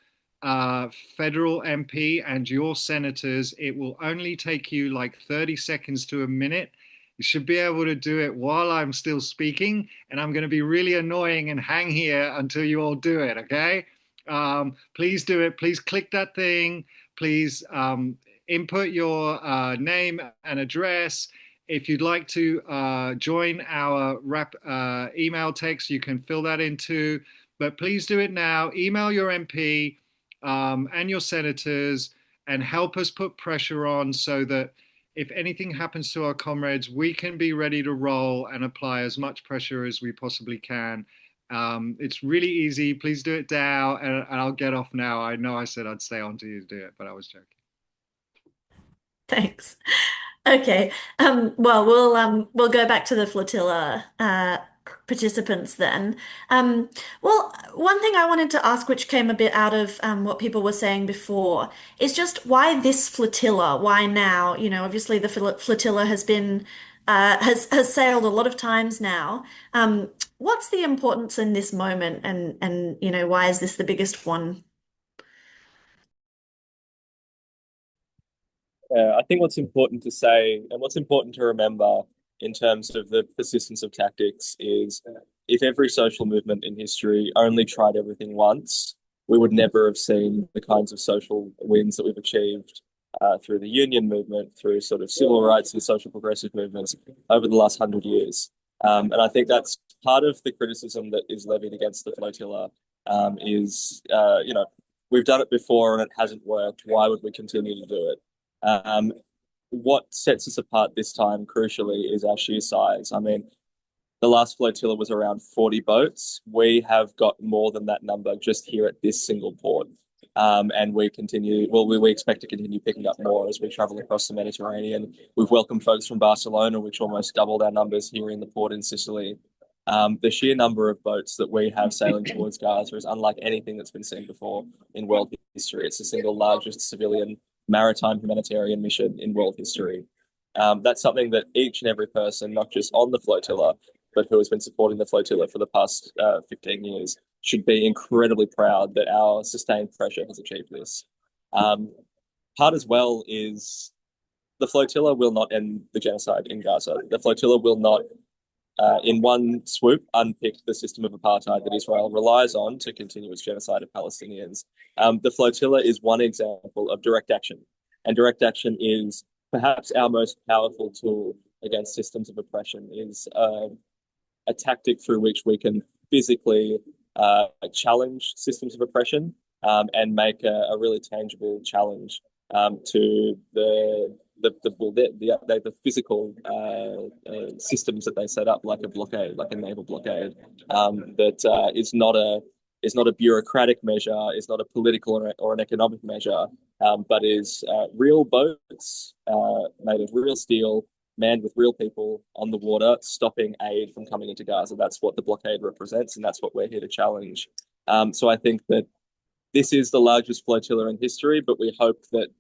Speaker 4: federal MP and your senators. It will only take you like 30 seconds to a minute. You should be able to do it while I'm still speaking, and I'm going to be really annoying and hang here until you all do it, okay? Please do it. Please click that thing. Please input your name and address. If you'd like to join our email text, you can fill that in too. But please do it now. Email your MP and your senators and help us put pressure on so that if anything happens to our comrades, we can be ready to roll and apply as much pressure as we possibly can. It's really easy. Please do it now, and I'll get off now. I know I said I'd stay on to you to do it, but I was joking.
Speaker 1: Thanks. Okay. Well, we'll go back to the flotilla participants then. Well, one thing I wanted to ask, which came a bit out of what people were saying before, is just why this flotilla? Why now? You know, obviously the flotilla has been has sailed a lot of times now. What's the importance in this moment, and you know, why is this the biggest one?
Speaker 7: I think what's important to say and what's important to remember in terms of the persistence of tactics is if every social movement in history only tried everything once, we would never have seen the kinds of social wins that we've achieved through the union movement, through sort of civil rights and social progressive movements over the last 100 years. And I think that's part of the criticism that is levied against the flotilla you know, we've done it before and it hasn't worked. Why would we continue to do it? What sets us apart this time, crucially, is our sheer size. I mean, the last flotilla was around 40 boats. We have got more than that number just here at this single port. And we expect to continue picking up more as we travel across the Mediterranean. We've welcomed folks from Barcelona, which almost doubled our numbers here in the port in Sicily. The sheer number of boats that we have sailing towards Gaza is unlike anything that's been seen before in world history. It's the single largest civilian maritime humanitarian mission in world history. That's something that each and every person, not just on the flotilla, but who has been supporting the flotilla for the past 15 years, should be incredibly proud that our sustained pressure has achieved this. Part as well is the flotilla will not end the genocide in Gaza. The flotilla will not, in one swoop, unpick the system of apartheid that Israel relies on to continue its genocide of Palestinians. The flotilla is one example of direct action, and direct action is perhaps our most powerful tool against systems of oppression, is a tactic through which we can physically challenge systems of oppression and make a really tangible challenge to the physical systems that they set up, like a blockade, like a naval blockade, that is not a bureaucratic measure, is not a political or an economic measure, but is real boats made of real steel, manned with real people on the water, stopping aid from coming into Gaza. That's what the blockade represents, and that's what we're here to challenge. So I think that this is the largest flotilla in history, but we hope that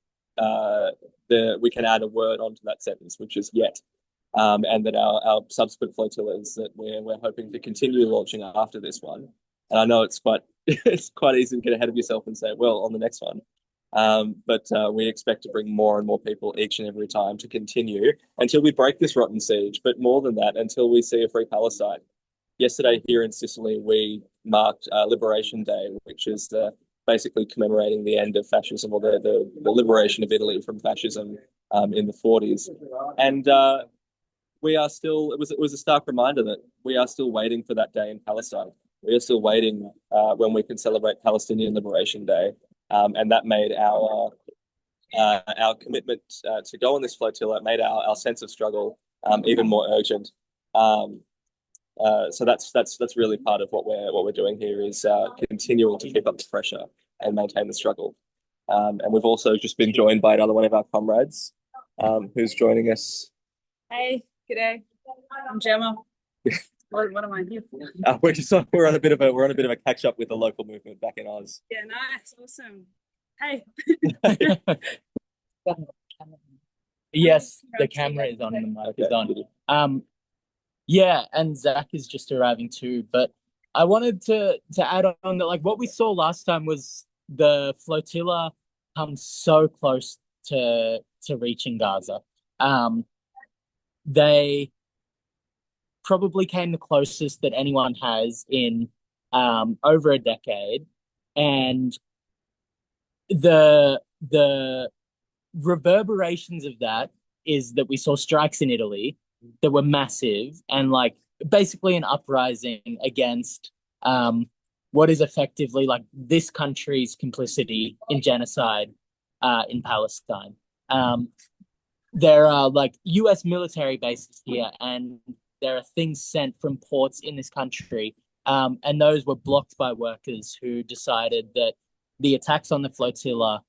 Speaker 7: we can add a word onto that sentence, which is yet, and that our subsequent flotillas that we're hoping to continue launching after this one. And I know it's quite easy to get ahead of yourself and say, well, on the next one. But we expect to bring more and more people each and every time to continue until we break this rotten siege, but more than that, until we see a free Palestine. Yesterday here in Sicily, we marked Liberation Day, which is basically commemorating the end of fascism, or the liberation of Italy from fascism in the 40s. And we are still, it was a stark reminder that we are still waiting for that day in Palestine. We are still waiting when we can celebrate Palestinian Liberation Day. And that made our commitment to go on this flotilla, it made our sense of struggle even more urgent. So that's really part of what we're doing here, is continuing to keep up the pressure and maintain the struggle. And we've also just been joined by another one of our comrades, who's joining us.
Speaker 9: Hey, g'day. I'm Gemma. What am I here for?
Speaker 7: We're on a bit of a catch up with the local movement back in Oz.
Speaker 9: Yeah, nice, awesome. Hey.
Speaker 8: Yes, the camera is on, the mic is on. Yeah, and Zack is just arriving too. But I wanted to add on that, like, what we saw last time was the flotilla comes so close to reaching Gaza. They probably came the closest that anyone has in over a decade, and the reverberations of that is that we saw strikes in Italy that were massive and like basically an uprising against what is effectively like this country's complicity in genocide in Palestine. There are like US military bases here, and there are things sent from ports in this country. And those were blocked by workers who decided that the attacks on the flotilla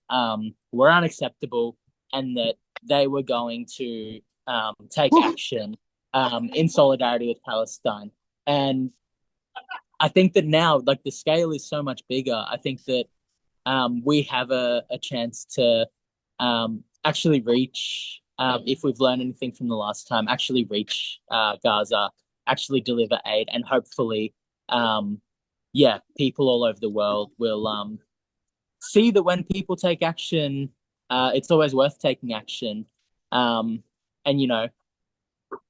Speaker 8: were unacceptable and that they were going to take action in solidarity with Palestine. And I think that now, like, the scale is so much bigger. I think that we have a chance to actually reach, if we've learned anything from the last time, actually reach Gaza, actually deliver aid, and hopefully, people all over the world will see that when people take action, it's always worth taking action. And, you know,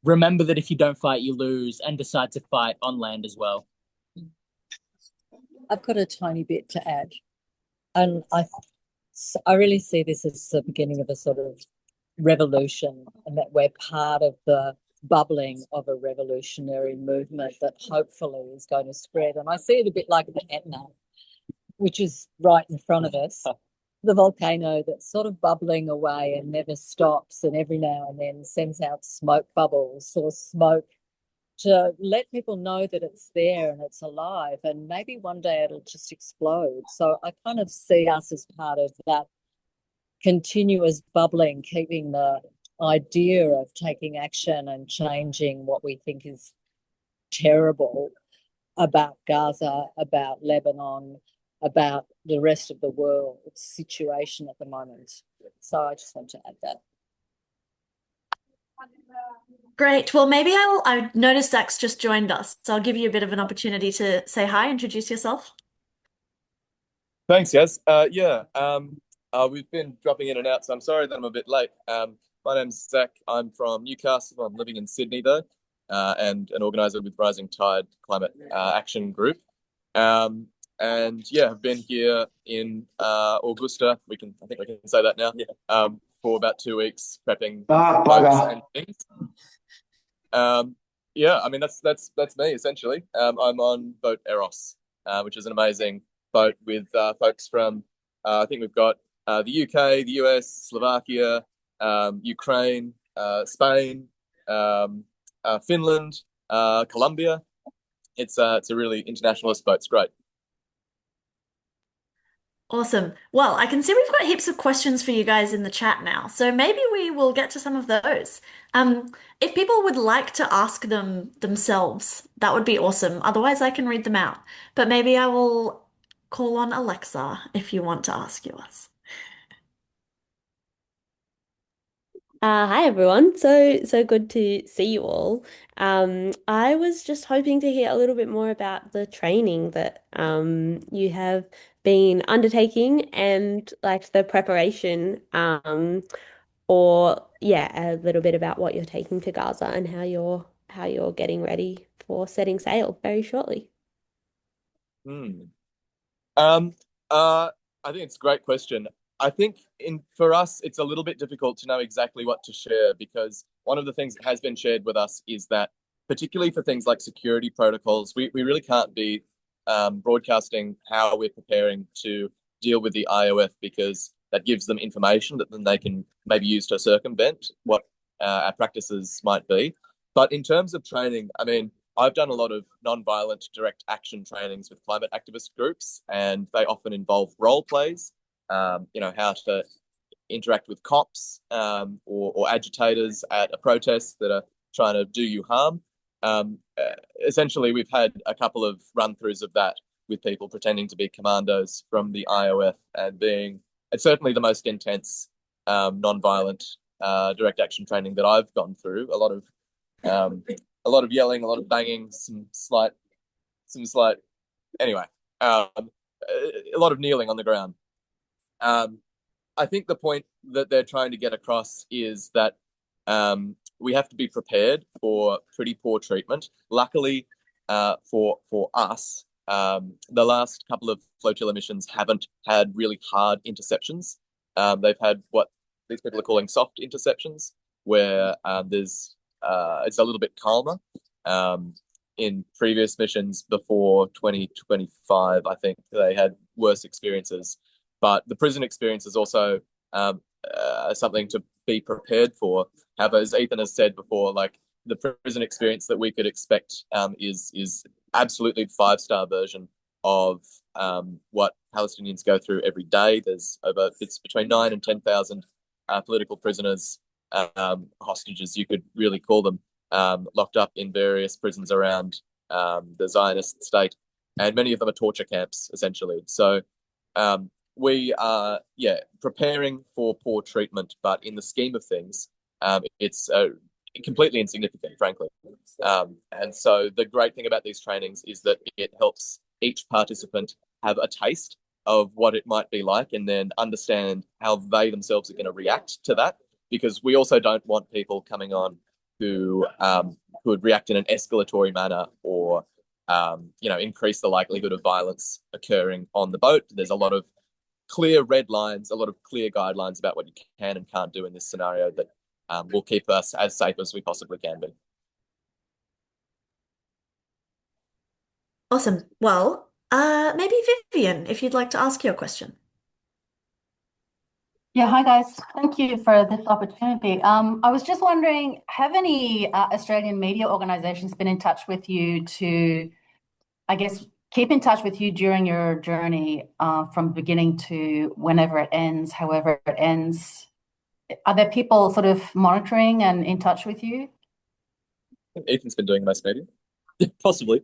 Speaker 8: remember that if you don't fight, you lose, and decide to fight on land as well.
Speaker 6: I've got a tiny bit to add. And I really see this as the beginning of a sort of revolution, and that we're part of the bubbling of a revolutionary movement that hopefully is going to spread. And I see it a bit like the Etna, which is right in front of us, the volcano that's sort of bubbling away and never stops, and every now and then sends out smoke bubbles or smoke to let people know that it's there and it's alive, and maybe one day it'll just explode. So I kind of see us as part of that continuous bubbling, keeping the idea of taking action and changing what we think is terrible about Gaza, about Lebanon, about the rest of the world situation at the moment. So I just want to add that.
Speaker 1: Great. Well, maybe I noticed Zach's just joined us, so I'll give you a bit of an opportunity to say hi, introduce yourself.
Speaker 10: Thanks, Yaz. We've been dropping in and out, so I'm sorry that I'm a bit late. My name's Zack. I'm from Newcastle. I'm living in Sydney, though, and an organizer with Rising Tide Climate Action Group. And yeah, I've been here in Augusta. I think we can say that now. Yeah. For about 2 weeks, prepping boats and things. Yeah, I mean that's me essentially. I'm on boat Eros, which is an amazing boat with folks from I think we've got the UK, the US, Slovakia, Ukraine, Spain, Finland, Colombia. It's a really internationalist boat. It's great.
Speaker 1: Awesome. Well, I can see we've got heaps of questions for you guys in the chat now, so maybe we will get to some of those. If people would like to ask them themselves, that would be awesome. Otherwise, I can read them out. But maybe I will call on Alexa if you want to ask yours.
Speaker 11: Hi everyone. So good to see you all. I was just hoping to hear a little bit more about the training that you have been undertaking and like the preparation, or yeah, a little bit about what you're taking to Gaza and how you're getting ready for setting sail very shortly.
Speaker 10: I think it's a great question. I think for us, it's a little bit difficult to know exactly what to share, because one of the things that has been shared with us is that, particularly for things like security protocols, we really can't be broadcasting how we're preparing to deal with the IOF, because that gives them information that then they can maybe use to circumvent what our practices might be. But in terms of training, I mean, I've done a lot of non-violent direct action trainings with climate activist groups, and they often involve role plays. How to interact with cops or agitators at a protest that are trying to do you harm. Essentially, we've had a couple of run-throughs of that with people pretending to be commandos from the IOF, and it's certainly the most intense non-violent direct action training that I've gone through. A lot of yelling, a lot of banging, some slight anyway. A lot of kneeling on the ground. I think the point that they're trying to get across is that we have to be prepared for pretty poor treatment. Luckily, for us, the last couple of flotilla missions haven't had really hard interceptions. They've had what these people are calling soft interceptions, where there's it's a little bit calmer. In previous missions before 2025, I think they had worse experiences. But the prison experience is also something to be prepared for. However, as Ethan has said before, like the prison experience that we could expect is absolutely 5-star version of what Palestinians go through every day. It's between 9,000 and 10,000 political prisoners, hostages, you could really call them, locked up in various prisons around the Zionist state, and many of them are torture camps, essentially. So we are, preparing for poor treatment, but in the scheme of things, it's completely insignificant, frankly. And so the great thing about these trainings is that it helps each participant have a taste of what it might be like, and then understand how they themselves are going to react to that. Because we also don't want people coming on who would react in an escalatory manner, or increase the likelihood of violence occurring on the boat. There's a lot of clear red lines, a lot of clear guidelines about what you can and can't do in this scenario that will keep us as safe as we possibly can be.
Speaker 1: Awesome. Well, maybe Vivian, if you'd like to ask your question.
Speaker 12: Yeah, hi guys. Thank you for this opportunity. I was just wondering, have any Australian media organizations been in touch with you to, I guess, keep in touch with you during your journey from beginning to whenever it ends, however it ends? Are there people sort of monitoring and in touch with you?
Speaker 7: Ethan's been doing most media. Possibly.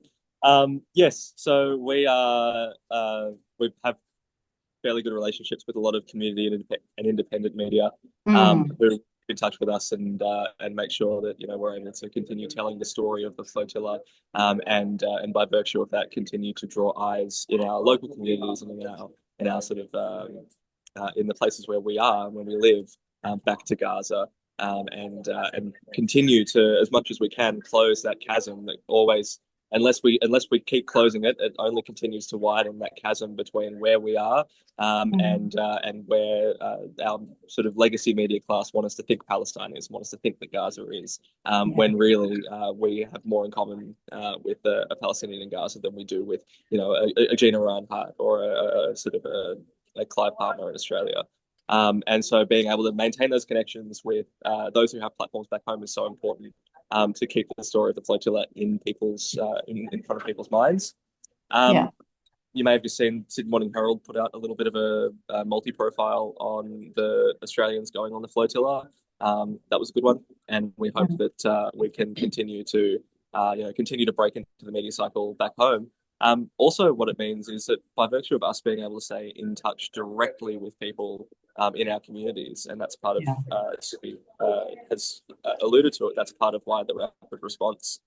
Speaker 7: Yes, so we have fairly good relationships with a lot of community and independent media who keep in touch with us and make sure that we're able to continue telling the story of the flotilla, and by virtue of that continue to draw eyes in our local communities and in our sort of in the places where we are and where we live, back to Gaza, and continue to, as much as we can, close that chasm that always, unless we keep closing it, it only continues to widen that chasm between where we are and where our sort of legacy media class want us to think Palestine is, want us to think that Gaza is, when really we have more in common with a Palestinian in Gaza than we do with a Gina Reinhart or a sort of a Clive Palmer in Australia. And so being able to maintain those connections with those who have platforms back home is so important, to keep the story of the flotilla in people's in front of people's minds. You may have just seen Sydney Morning Herald put out a little bit of a multi-profile on the Australians going on the flotilla. That was a good one, and we hope that we can continue to break into the media cycle back home. Also, what it means is that by virtue of us being able to stay in touch directly with people in our communities, and that's part of, has alluded to it, that's part of why the rapid response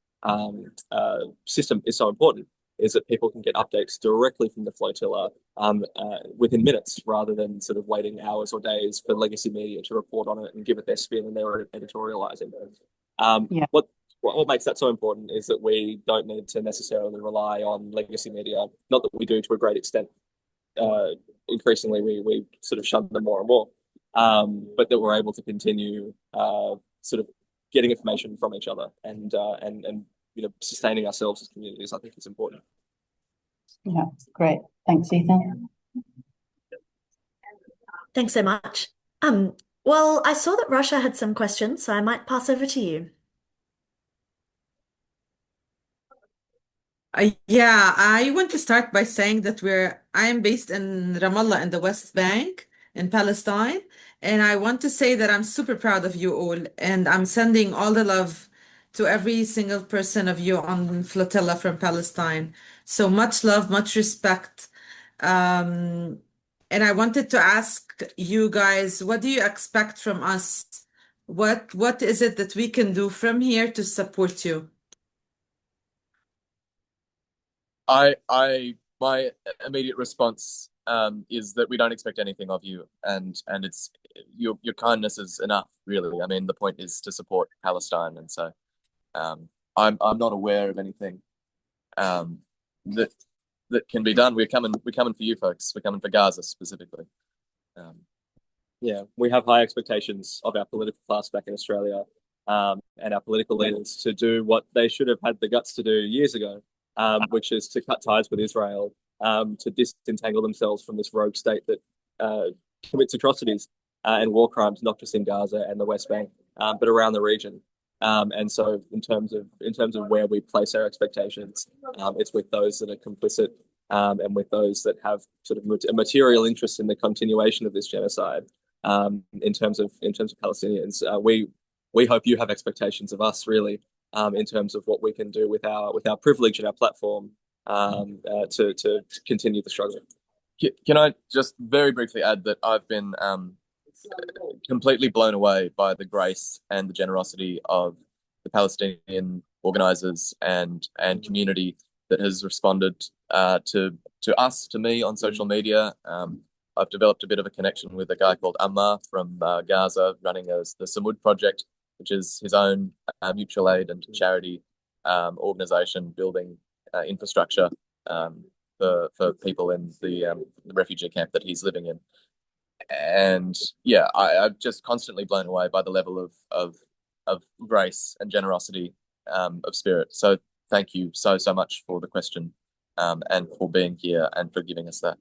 Speaker 7: system is so important, is that people can get updates directly from the flotilla within minutes, rather than sort of waiting hours or days for legacy media to report on it and give it their spin and their editorializing. What makes that so important is that we don't need to necessarily rely on legacy media. Not that we do to a great extent. Increasingly, we sort of shun them more and more, but that we're able to continue sort of getting information from each other and sustaining ourselves as communities, I think is important.
Speaker 12: Yeah, great. Thanks, Ethan.
Speaker 1: Thanks so much. Well, I saw that Rasha had some questions, so I might pass over to you.
Speaker 2: I want to start by saying that I am based in Ramallah in the West Bank in Palestine, and I want to say that I'm super proud of you all, and I'm sending all the love to every single person of you on Flotilla from Palestine. So much love, much respect. And I wanted to ask you guys, what do you expect from us? What is it that we can do from here to support you?
Speaker 10: My immediate response is that we don't expect anything of you, and it's your kindness is enough, really. I mean, the point is to support Palestine, and so I'm not aware of anything that can be done. We're coming for you folks. We're coming for Gaza specifically.
Speaker 7: Yeah, we have high expectations of our political class back in Australia, and our political leaders to do what they should have had the guts to do years ago, which is to cut ties with Israel, to disentangle themselves from this rogue state that commits atrocities and war crimes, not just in Gaza and the West Bank, but around the region. And so, in terms of where we place our expectations, it's with those that are complicit, and with those that have sort of a material interest in the continuation of this genocide. In terms of Palestinians, we hope you have expectations of us, really, in terms of what we can do with our privilege and our platform, to continue the struggle.
Speaker 10: Can I just very briefly add that I've been completely blown away by the grace and the generosity of the Palestinian organizers and community that has responded to us, to me, on social media. I've developed a bit of a connection with a guy called Ammar from Gaza, running the Sumud Project, which is his own mutual aid and charity organization building infrastructure for people in the refugee camp that he's living in. And yeah, I'm just constantly blown away by the level of grace and generosity of spirit. So thank you so much for the question, and for being here and for giving us that.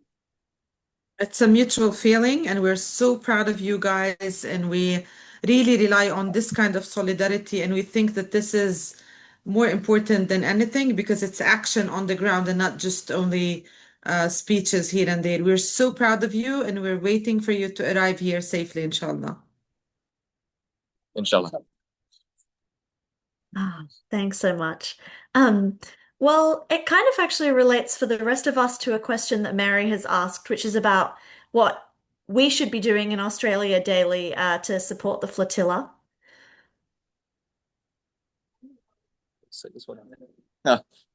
Speaker 2: It's a mutual feeling, and we're so proud of you guys, and we really rely on this kind of solidarity, and we think that this is more important than anything because it's action on the ground and not just only speeches here and there. We're so proud of you, and we're waiting for you to arrive here safely, inshallah.
Speaker 10: Inshallah.
Speaker 1: Thanks so much. Well, it kind of actually relates for the rest of us to a question that Mary has asked, which is about what we should be doing in Australia daily to support the flotilla.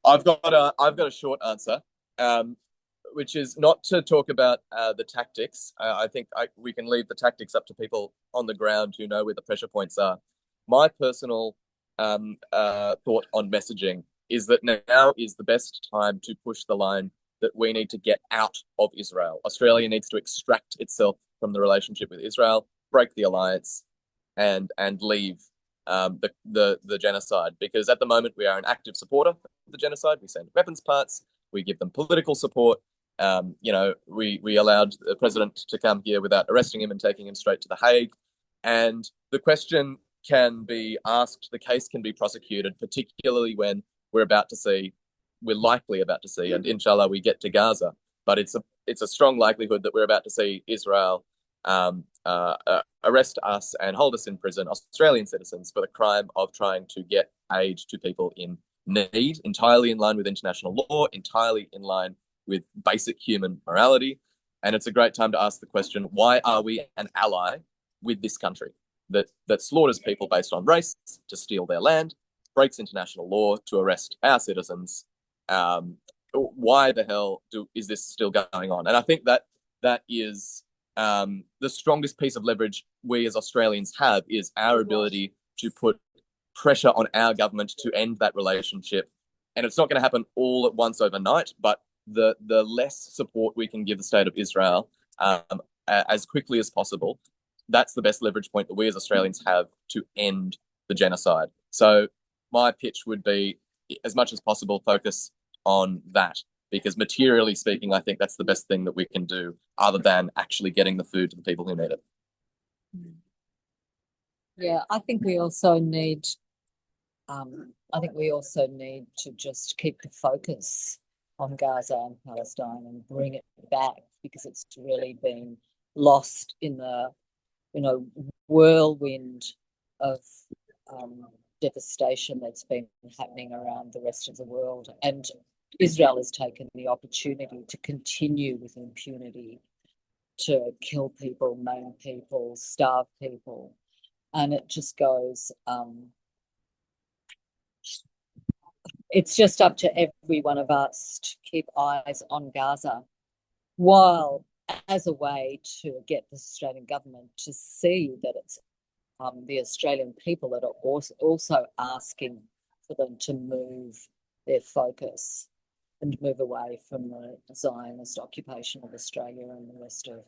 Speaker 10: I've got a short answer, which is not to talk about the tactics. I think we can leave the tactics up to people on the ground who know where the pressure points are. My personal thought on messaging is that now is the best time to push the line that we need to get out of Israel. Australia needs to extract itself from the relationship with Israel, break the alliance, and leave the genocide. Because at the moment we are an active supporter of the genocide. We send weapons parts, we give them political support. We allowed the president to come here without arresting him and taking him straight to The Hague. And the question can be asked, the case can be prosecuted, particularly when we're likely about to see, and inshallah we get to Gaza, but it's a strong likelihood that we're about to see Israel arrest us and hold us in prison, Australian citizens, for the crime of trying to get aid to people in need, entirely in line with international law, entirely in line with basic human morality. And it's a great time to ask the question, why are we an ally with this country that slaughters people based on race to steal their land, breaks international law to arrest our citizens? Why the hell is this still going on? And I think that is the strongest piece of leverage we as Australians have, is our ability to put pressure on our government to end that relationship. And it's not going to happen all at once overnight, but the less support we can give the state of Israel as quickly as possible, that's the best leverage point that we as Australians have to end the genocide. So my pitch would be, as much as possible, focus on that, because materially speaking, I think that's the best thing that we can do, other than actually getting the food to the people who need it.
Speaker 6: Yeah, I think we also need to just keep the focus on Gaza and Palestine and bring it back, because it's really been lost in the whirlwind of devastation that's been happening around the rest of the world. And Israel has taken the opportunity to continue with impunity to kill people, maim people, starve people. And it just goes, it's just up to every one of us to keep eyes on Gaza while as a way to get the Australian government to see that it's the Australian people that are also asking for them to move their focus and move away from the Zionist occupation of Australia and the rest of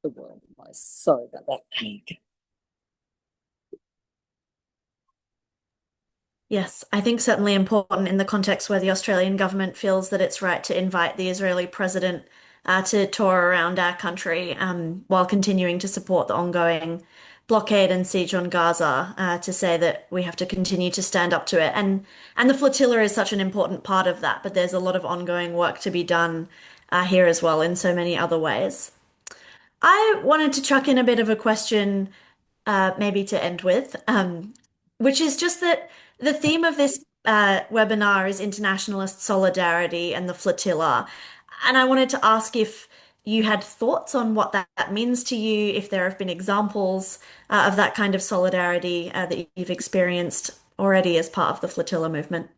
Speaker 6: the world. Sorry about that.
Speaker 1: Yes, I think certainly important in the context where the Australian government feels that it's right to invite the Israeli president to tour around our country while continuing to support the ongoing blockade and siege on Gaza to say that we have to continue to stand up to it. And the flotilla is such an important part of that, but there's a lot of ongoing work to be done here as well in so many other ways. I wanted to chuck in a bit of a question maybe to end with, which is just that the theme of this webinar is internationalist solidarity and the flotilla. And I wanted to ask if you had thoughts on what that means to you, if there have been examples of that kind of solidarity that you've experienced already as part of the flotilla movement.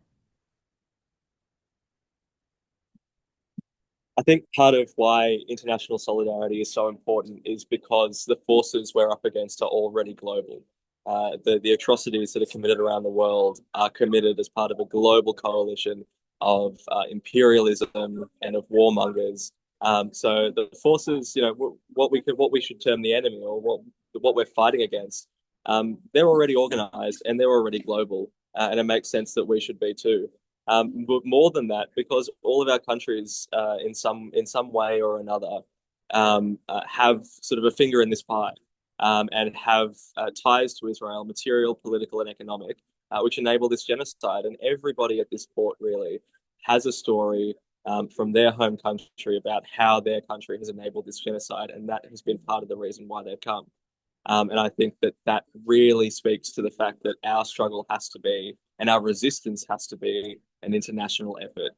Speaker 7: I think part of why international solidarity is so important is because the forces we're up against are already global. The atrocities that are committed around the world are committed as part of a global coalition of imperialism and of warmongers. So the forces, what we should term the enemy, or what we're fighting against, they're already organized and they're already global, and it makes sense that we should be too. But more than that, because all of our countries, in some way or another, have sort of a finger in this pie, and have ties to Israel, material, political, and economic, which enable this genocide. And everybody at this port really has a story from their home country about how their country has enabled this genocide, and that has been part of the reason why they've come. And I think that really speaks to the fact that our struggle has to be, and our resistance has to be, an international effort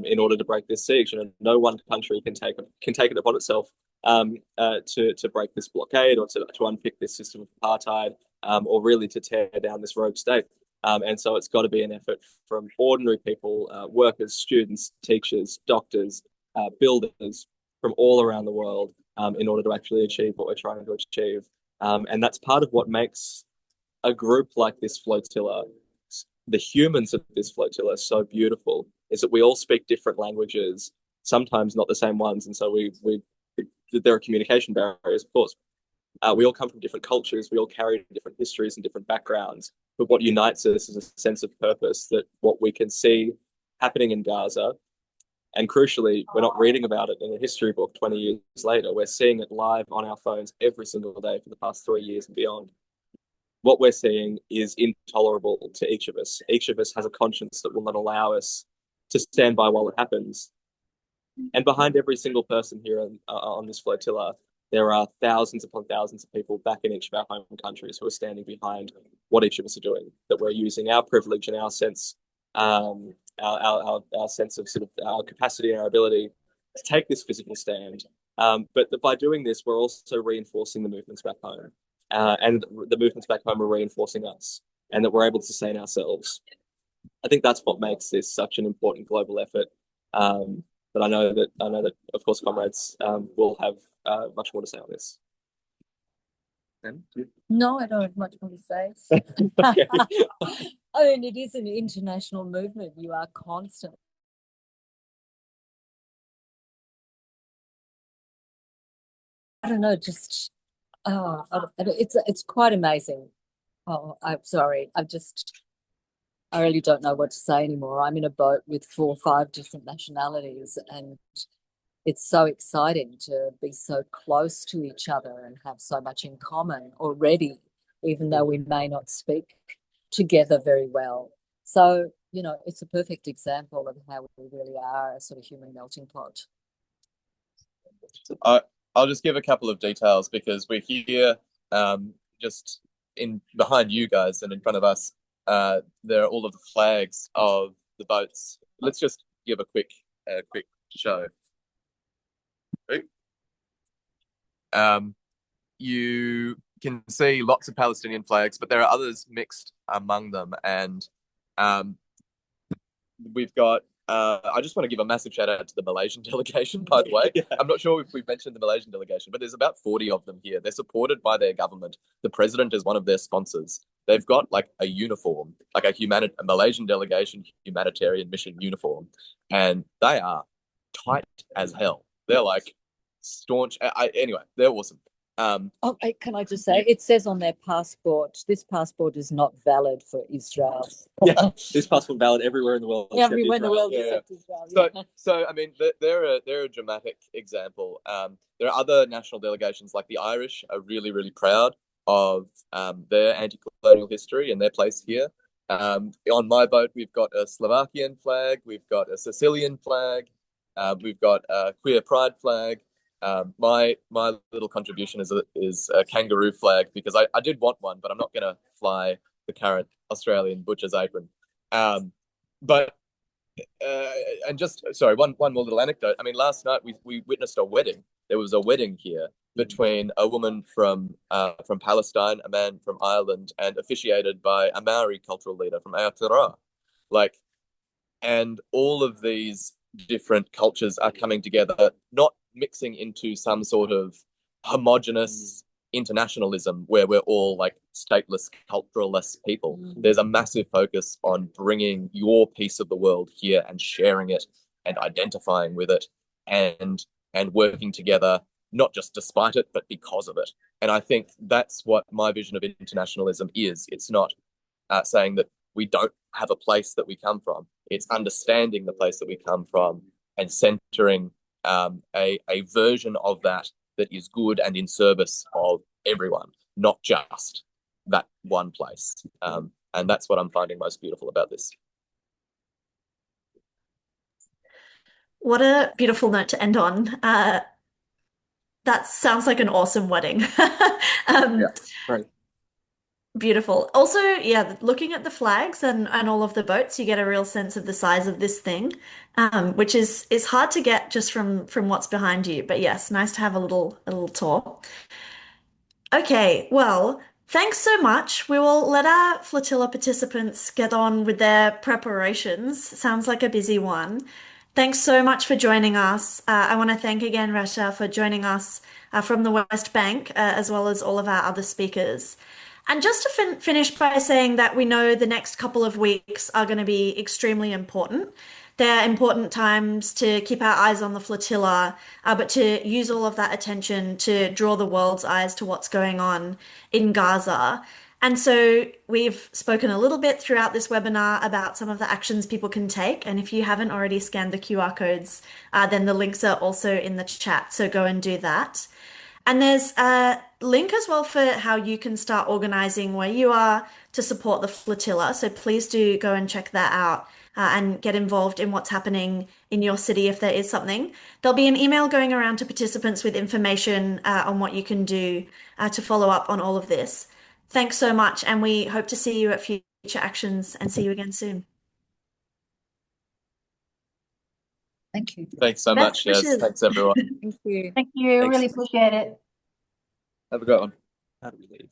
Speaker 7: in order to break this siege. And no one country can take it upon itself to break this blockade, or to unpick this system of apartheid, or really to tear down this rogue state. And so it's got to be an effort from ordinary people, workers, students, teachers, doctors, builders from all around the world, in order to actually achieve what we're trying to achieve. And that's part of what makes a group like this flotilla, the humans of this flotilla, so beautiful, is that we all speak different languages, sometimes not the same ones. And so there are communication barriers, of course. We all come from different cultures, we all carry different histories and different backgrounds. But what unites us is a sense of purpose, that what we can see happening in Gaza, and crucially, we're not reading about it in a history book 20 years later. We're seeing it live on our phones every single day for the past 3 years and beyond. What we're seeing is intolerable to each of us. Each of us has a conscience that will not allow us to stand by while it happens. And behind every single person here on this flotilla, there are thousands upon thousands of people back in each of our home countries who are standing behind what each of us are doing, that we're using our privilege and our sense, our sense of sort of our capacity and our ability to take this physical stand. But by doing this, we're also reinforcing the movements back home. And the movements back home are reinforcing us, and that we're able to sustain ourselves. I think that's what makes this such an important global effort. But I know that, of course, comrades will have much more to say on this.
Speaker 6: No, I don't have much more to say. I mean, it is an international movement. You are constant. I don't know, just it's quite amazing. Oh, I'm sorry. I really don't know what to say anymore. I'm in a boat with 4 or 5 different nationalities, and it's so exciting to be so close to each other and have so much in common already, even though we may not speak together very well. So, it's a perfect example of how we really are a sort of human melting pot.
Speaker 10: I'll just give a couple of details, because we're here just in behind you guys, and in front of us there are all of the flags of the boats. Let's just give a quick show. You can see lots of Palestinian flags, but there are others mixed among them, and we've got I just want to give a massive shout out to the Malaysian delegation, by the way. I'm not sure if we've mentioned the Malaysian delegation, but there's about 40 of them here. They're supported by their government. The president is one of their sponsors. They've got like a uniform, like a Malaysian delegation humanitarian mission uniform, and they are tight as hell. They're like staunch. Anyway, they're awesome.
Speaker 6: Can I just say, it says on their passport, this passport is not valid for Israel.
Speaker 7: Yeah, this passport valid everywhere in the world.
Speaker 6: Everywhere in the world except Israel.
Speaker 10: So I mean, they're a dramatic example. There are other national delegations, like the Irish, are really, really proud of their anti-colonial history and their place here. On my boat, we've got a Slovakian flag, we've got a Sicilian flag, we've got a queer pride flag. My little contribution is a kangaroo flag, because I did want one, but I'm not going to fly the current Australian butcher's apron. But and just sorry, one more little anecdote. I mean, last night we witnessed a wedding. There was a wedding here between a woman from Palestine, a man from Ireland, and officiated by a Maori cultural leader from Aotearoa. Like, and all of these different cultures are coming together, not mixing into some sort of homogenous internationalism where we're all like stateless, culturalist people. There's a massive focus on bringing your piece of the world here and sharing it and identifying with it and working together, not just despite it, but because of it. And I think that's what my vision of internationalism is. It's not saying that we don't have a place that we come from. It's understanding the place that we come from and centering a version of that is good and in service of everyone, not just that one place. And that's what I'm finding most beautiful about this.
Speaker 1: What a beautiful note to end on. That sounds like an awesome wedding.
Speaker 10: Yeah, right.
Speaker 1: Beautiful. Also, yeah, looking at the flags and all of the boats, you get a real sense of the size of this thing, which is hard to get just from what's behind you. But yes, nice to have a little tour. Okay, well, thanks so much. We will let our flotilla participants get on with their preparations. Sounds like a busy one. Thanks so much for joining us. I want to thank again Rasha for joining us from the West Bank, as well as all of our other speakers. And just to finish by saying that we know the next couple of weeks are going to be extremely important. They're important times to keep our eyes on the flotilla, but to use all of that attention to draw the world's eyes to what's going on in Gaza. And so we've spoken a little bit throughout this webinar about some of the actions people can take. And if you haven't already scanned the QR codes, then the links are also in the chat. So go and do that. And there's a link as well for how you can start organizing where you are to support the flotilla. So please do go and check that out and get involved in what's happening in your city if there is something. There'll be an email going around to participants with information on what you can do to follow up on all of this. Thanks so much, and we hope to see you at future actions and see you again soon.
Speaker 6: Thank you.
Speaker 10: Thanks so much. Yes, thanks everyone.
Speaker 6: Thank you.
Speaker 12: Thank you.
Speaker 10: Thanks.
Speaker 12: Really appreciate it.
Speaker 10: Have a great one.
Speaker 7: How do we leave?